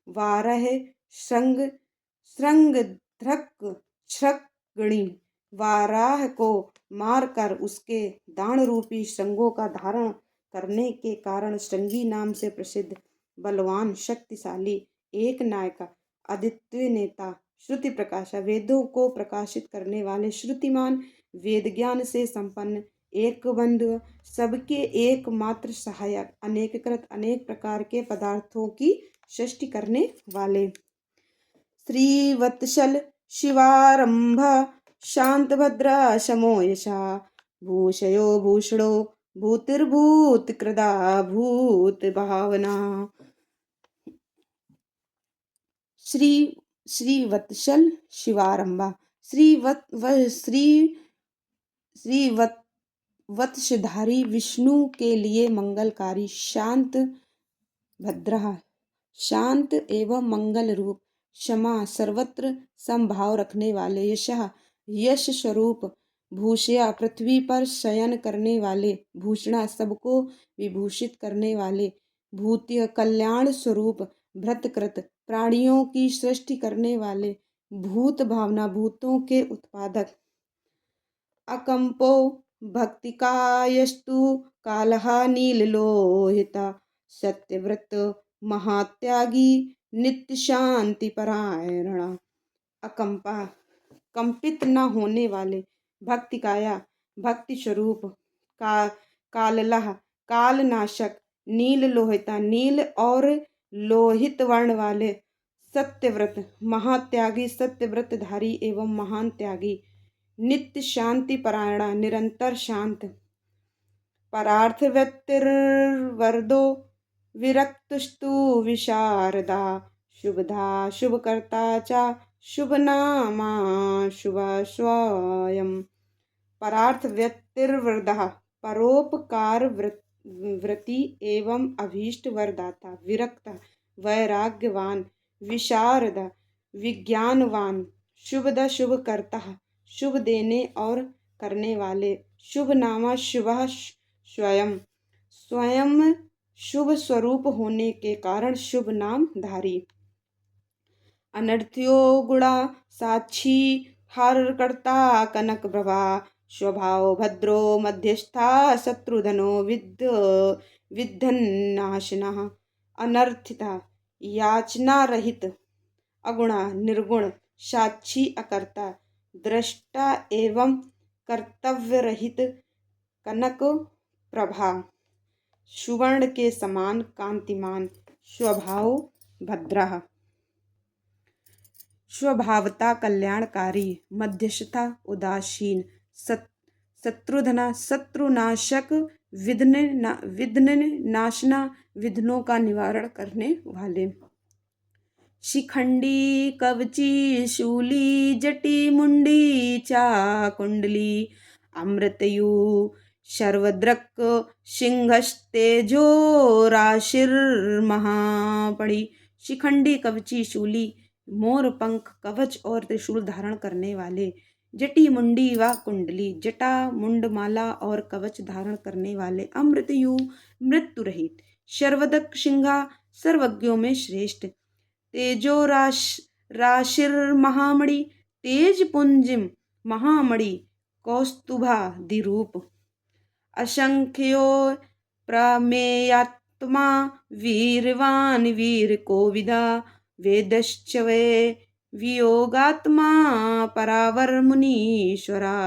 वारह श्रृंग श्रृंग धृक श्रगणी वाराह को मारकर उसके दान रूपी श्रृंगों का धारण करने के कारण श्रृंगी नाम से प्रसिद्ध बलवान शक्तिशाली एक नायका आदित्य नेता श्रुति प्रकाशा वेदों को प्रकाशित करने वाले श्रुतिमान वेद ज्ञान से संपन्न एक बंधु सबके एकमात्र सहायक अनेककृत अनेक प्रकार के पदार्थों की सृष्टि करने वाले श्रीवत्सल शिवारंभ शांतभद्र शमो यशा भूषयो भूषणो भूतिर्भूत कृदा भूत भावना श्रीवत्सल शिवारंभा वत्सधारी विष्णु के लिए मंगलकारी शांत भद्र शांत एवं मंगल रूप क्षमा सर्वत्र समभाव रखने वाले यश स्वरूप भूषया पृथ्वी पर शयन करने वाले भूषणा सबको विभूषित करने वाले भूत्य कल्याण स्वरूप भृतकृत प्राणियों की सृष्टि करने वाले भूत भावना भूतों के उत्पादक अकंपो भक्तिकायस्तु कालः नीललोहिता सत्यव्रत महात्यागी नित्य शांति परायणा अकंपा कंपित न होने वाले भक्ति काया भक्ति स्वरूप का काललह कालनाशक नील लोहिता नील और लोहित वर्ण वाले सत्यव्रत महात्यागी सत्यव्रतधारी एवं महान त्यागी नित्य शांति परायणा निरंतर शांत परार्थ व्यक्तिर्वरदो विरक्तस्तु विशारदा शुभदा शुभकर्ता च शुभ नामा शुभाश्वयम्। परार्थ व्यक्तिर्वरदः परोपकार वृत्ति एवं अभीष्ट वरदाता। विरक्त वैराग्यवान विशारद विज्ञानवान। शुभद शुभ करता शुभ देने और करने वाले। शुभ नामा शुभः स्वयं स्वयं शुभ स्वरूप होने के कारण शुभ नाम धारी। अनर्थ्यो गुणा साक्षी हारकर्ता कनक प्रभा। स्वभाव भद्रो मध्यस्था शत्रुधनो विद्धन्नाशनः। अनर्थिता याचना रहित अगुणा निर्गुण साक्षी अकर्ता दृष्टा एवं कर्तव्य रहित कनक प्रभा। सुवर्ण के समान कांतिमान। स्वभाव भद्रः स्वभावता कल्याणकारी। मध्यस्थता उदासीन। शत्रुधना शत्रुनाशक। विघ्न नाशना विघ्नों का निवारण करने वाले। शिखंडी कवची शूली जटी मुंडी चाकुंडली। अमृतयु सर्वद्रक सिंहस्तेजो राशिर्महापड़ी। शिखंडी कवची शूली मोर पंख कवच और त्रिशूल धारण करने वाले। जटी मुंडी व कुंडली जटा मुंडमाला और कवच धारण करने वाले। अमृतयु मृत्यु रहित। सर्वदक सिंहा सर्वज्ञों में श्रेष्ठ। तेजो राशिर महामणि तेज पुंजिम महामणि कौस्तुभा दिरूप। असंख्यो प्रमेयात्मा वीरवान वीर कोविदा। वेदश्च वे वियोगात्मा परावर मुनीश्वरा।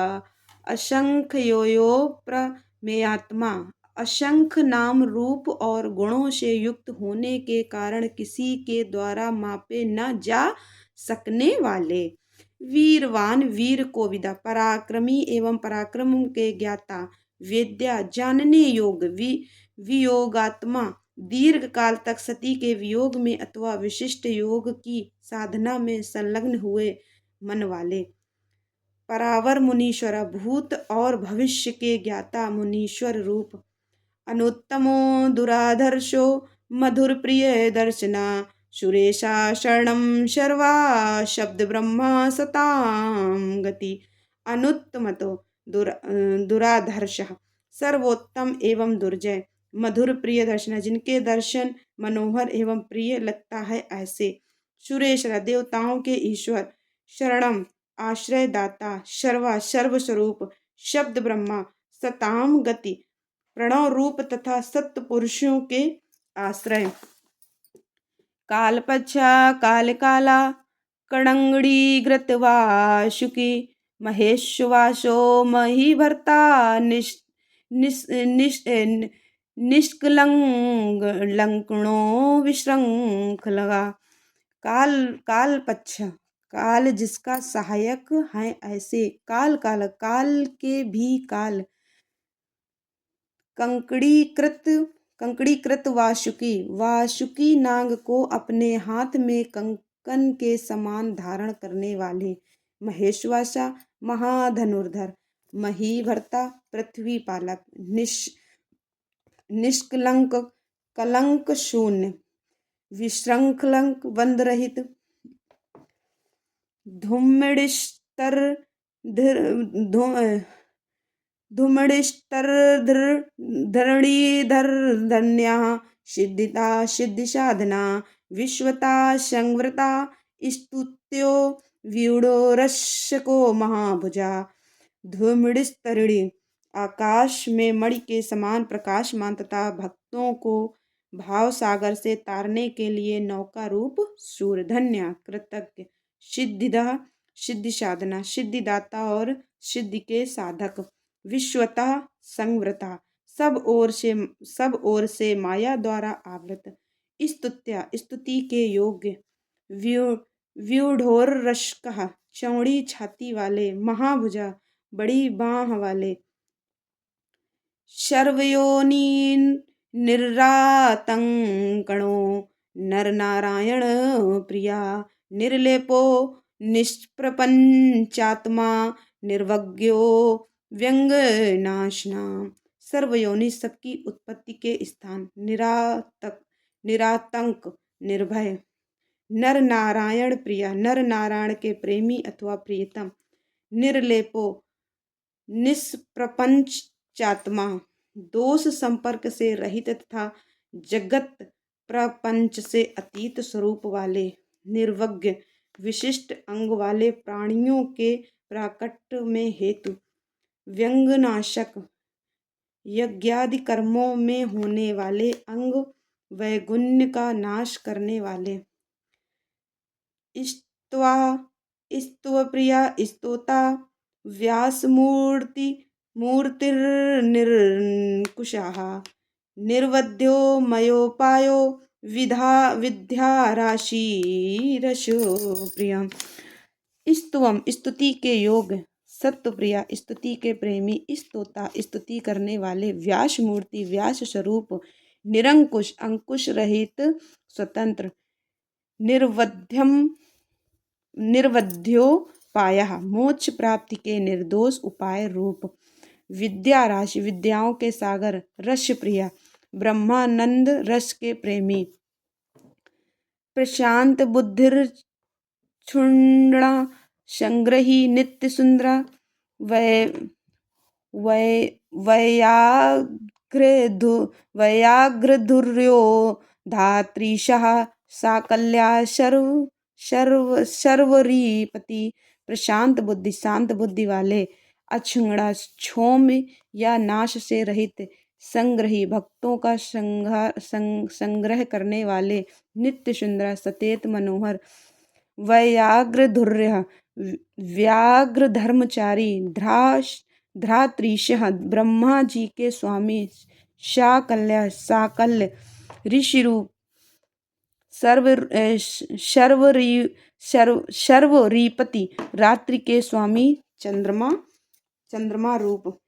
असंख्यो प्रमेयात्मा असंख्य नाम रूप और गुणों से युक्त होने के कारण किसी के द्वारा मापे न जा सकने वाले। वीरवान वीर कोविदा पराक्रमी एवं पराक्रम के ज्ञाता। वेद्या जानने योग। वियोगात्मा दीर्घ काल तक सती के वियोग में अथवा विशिष्ट योग की साधना में संलग्न हुए मन वाले। परावर मुनीश्वर भूत और भविष्य के ज्ञाता मुनीश्वर रूप। अनुत्तमो दुराधर्षो मधुर प्रिय दर्शना। सुरेशा शरणं शर्वा शब्द ब्रह्मा सताम गति। अनुत्तमतो दुराधर्ष सर्वोत्तम एवं दुर्जय। मधुर प्रिय दर्शन जिनके दर्शन मनोहर एवं प्रिय लगता है ऐसे। सुरेश देवताओं के ईश्वर। शरणम आश्रय दाता। शर्वा सर्वस्वरूप। शब्द ब्रह्मा सताम गति प्रणव रूप तथा सत्य पुरुषों के आश्रय। कालपच्छा काल काला कड़ंगड़ी घृतवासुकी। महेशवासो मही भरता निष्कलंकणो विशृंखला। कालपच्छ काल जिसका सहायक है ऐसे। काल काल के भी काल। कंकड़ीकृत वासुकी नाग को अपने हाथ में कंकन के समान धारण करने वाले। महेश्वासा महाधनुर्धर। महीभर्ता पृथ्वी पालक। निष्कलंक कलंक शून्य। विशृंखलक बंध रहित। धरणीधर धन्या। सिद्धिता सिद्धि साधना। विश्वता संवृता। स्तुत्यो व्यूढ़ो रश्को महाभुजा। धूम्रस्तरणी आकाश में मणि के समान प्रकाशमान तथा भक्तों को भाव सागर से तारने के लिए नौका रूप सूर्यधन्या कृतज्ञ। सिद्धिदा सिद्धि साधना सिद्धिदाता और सिद्धि के साधक। विश्वता संवृता सब ओर से माया द्वारा आवृत। स्तुत्या स्तुति के योग्य। व्यूढ़ोर रश्कः चौड़ी छाती वाले। महाभुजा बड़ी बाह वाले। सर्वयोनिन निर्रातंकणो नर नारायण प्रिया। निर्लेपो निष्प्रपंचात्मा निर्वज्ञो व्यंगनाशना। सर्वयोनि सबकी उत्पत्ति के स्थान, निरातंक निर्भय, नर नारायण प्रिया, नर नारायण के प्रेमी अथवा प्रियतम, निर्लेपो निष्प्रपंचात्मा, दोष संपर्क से रहित तथा जगत प्रपंच से अतीत स्वरूप वाले, निर्वज्ञ, विशिष्ट अंग वाले प्राणियों के प्राकट्य में हेतु, व्यंगनाशक, यज्ञादि कर्मों में होने वाले अंग वैगुण्य का नाश करने वाले, स्तवा स्तवप्रिया स्तोता, व्यासमूर्ति मूर्तिर्निर्कुशः, निर्वध्यो मयोपायो विद्याराशिरसो प्रियम। स्तवम स्तुति के योग, सत्वप्रिया स्तुति के प्रेमी, स्तोता स्तुति करने वाले, व्यास मूर्ति व्यास स्वरूप, निरंकुश अंकुश रहित स्वतंत्र, निर्वध्योपायः मोक्ष प्राप्ति के निर्दोष उपाय रूप, विद्या राशि विद्याओं के सागर, रस प्रिया ब्रह्मानंद रस के प्रेमी, प्रशांत बुद्धिर क्षुण्णा संग्रही नित्य सुंदरा, वैयाग्रधुर्यो धात्रीशः, साकल्या सर्वरीपति, प्रशांत बुद्धि शांत बुद्धि वाले, अक्षुण्णा क्षोभ या नाश से रहित, संग्रही भक्तों का संग्रह करने वाले, नित्य सुंदर सतेत मनोहर, वैयाग्रधुर्य व्याघ्र धर्मचारी, धरात्रीशः ब्रह्मा जी के स्वामी, साकल्य ऋषिरूप, सर्वरीपति रात्रि के स्वामी, चंद्रमा रूप,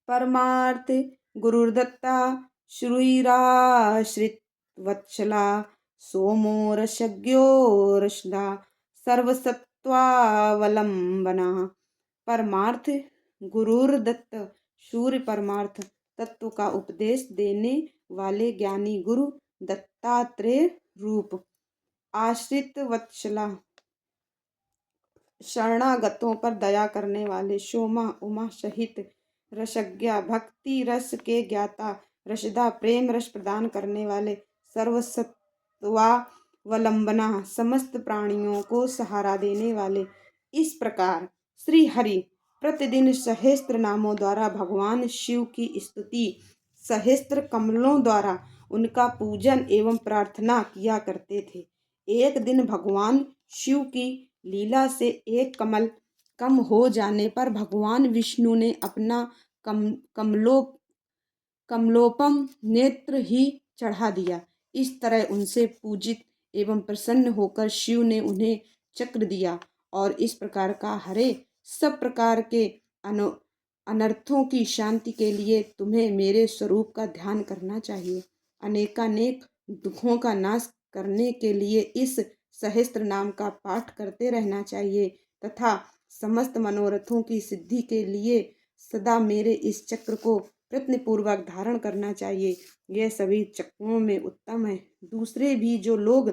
परमार्थ गुरुर्दत्ता श्रुराश्रित वत्सला, सोमो रसज्ञो रसदा, सर्वसत्वावलंबना। परमार्थ गुरुर्दत्त सूर्य परमार्थ तत्व का उपदेश देने वाले ज्ञानी गुरु, दत्तात्रेय रूप, आश्रित वत्सला शरणागतों पर दया करने वाले, सोमा उमा सहित, रसज्ञा भक्ति रस के ज्ञाता, रसदा प्रेम रस प्रदान करने वाले, सर्वसत्वावलंबना समस्त प्राणियों को सहारा देने वाले। इस प्रकार श्री हरि प्रतिदिन सहस्त्र नामों द्वारा भगवान शिव की स्तुति, सहस्त्र कमलों द्वारा उनका पूजन एवं प्रार्थना किया करते थे। एक दिन भगवान शिव की लीला से एक कमल कम हो जाने पर भगवान विष्णु ने अपना कमलोपम नेत्र ही चढ़ा दिया। इस तरह उनसे पूजित एवं प्रसन्न होकर शिव ने उन्हें चक्र दिया और इस प्रकार का, हरे सब प्रकार के अनर्थों की शांति के लिए तुम्हें मेरे स्वरूप का ध्यान करना चाहिए। अनेकानेक दुखों का नाश करने के लिए इस सहस्त्र नाम का पाठ करते रहना चाहिए तथा समस्त मनोरथों की सिद्धि के लिए सदा मेरे इस चक्र को प्रयत्नपूर्वक धारण करना चाहिए। यह सभी चक्रों में उत्तम है। दूसरे भी जो लोग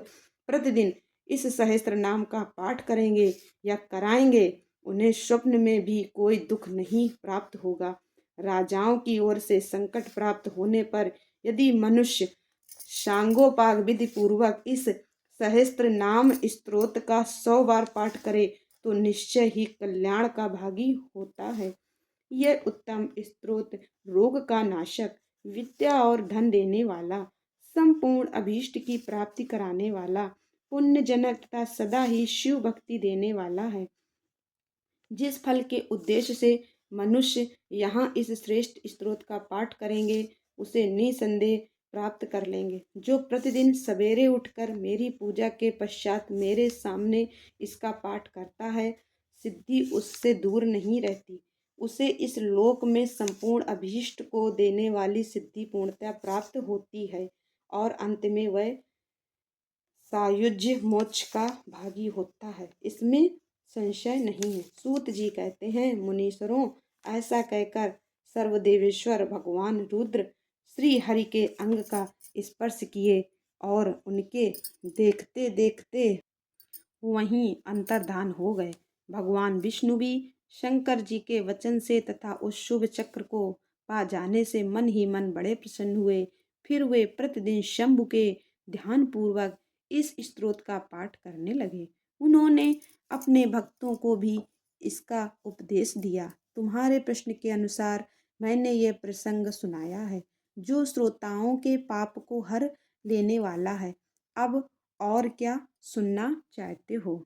प्रतिदिन इस सहस्त्र नाम का पाठ करेंगे या कराएंगे उन्हें स्वप्न में भी कोई दुख नहीं प्राप्त होगा। राजाओं की ओर से संकट प्राप्त होने पर यदि मनुष्य सांगोपांग विधि पूर्वक इस सहस्त्र नाम स्तोत्र का 100 बार पाठ करे तो निश्चय ही कल्याण का भागी होता है। यह उत्तम स्तोत्र रोग का नाशक, विद्या और धन देने वाला, संपूर्ण अभीष्ट की प्राप्ति कराने वाला, पुण्यजनक तथा सदा ही शिव भक्ति देने वाला है। जिस फल के उद्देश्य से मनुष्य यहाँ इस श्रेष्ठ स्तोत्र का पाठ करेंगे उसे निसंदेह प्राप्त कर लेंगे। जो प्रतिदिन सवेरे उठकर मेरी पूजा के पश्चात मेरे सामने इसका पाठ करता है, सिद्धि उससे दूर नहीं रहती। उसे इस लोक में संपूर्ण अभीष्ट को देने वाली सिद्धि पूर्णतः प्राप्त होती है और अंत में वह सायुज्य मोक्ष का भागी होता है, इसमें संशय नहीं है। सूत जी कहते हैं, मुनीश्वरों, ऐसा कहकर सर्वदेवेश्वर भगवान रुद्र श्री हरि के अंग का स्पर्श किए और उनके देखते देखते वहीं अंतर्धान हो गए। भगवान विष्णु भी शंकर जी के वचन से तथा उस शुभ चक्र को पा जाने से मन ही मन बड़े प्रसन्न हुए। फिर वे प्रतिदिन शंभु के ध्यान पूर्वक इस स्तोत्र का पाठ करने लगे। उन्होंने अपने भक्तों को भी इसका उपदेश दिया। तुम्हारे प्रश्न के अनुसार मैंने यह प्रसंग सुनाया है, जो श्रोताओं के पाप को हर लेने वाला है। अब और क्या सुनना चाहते हो?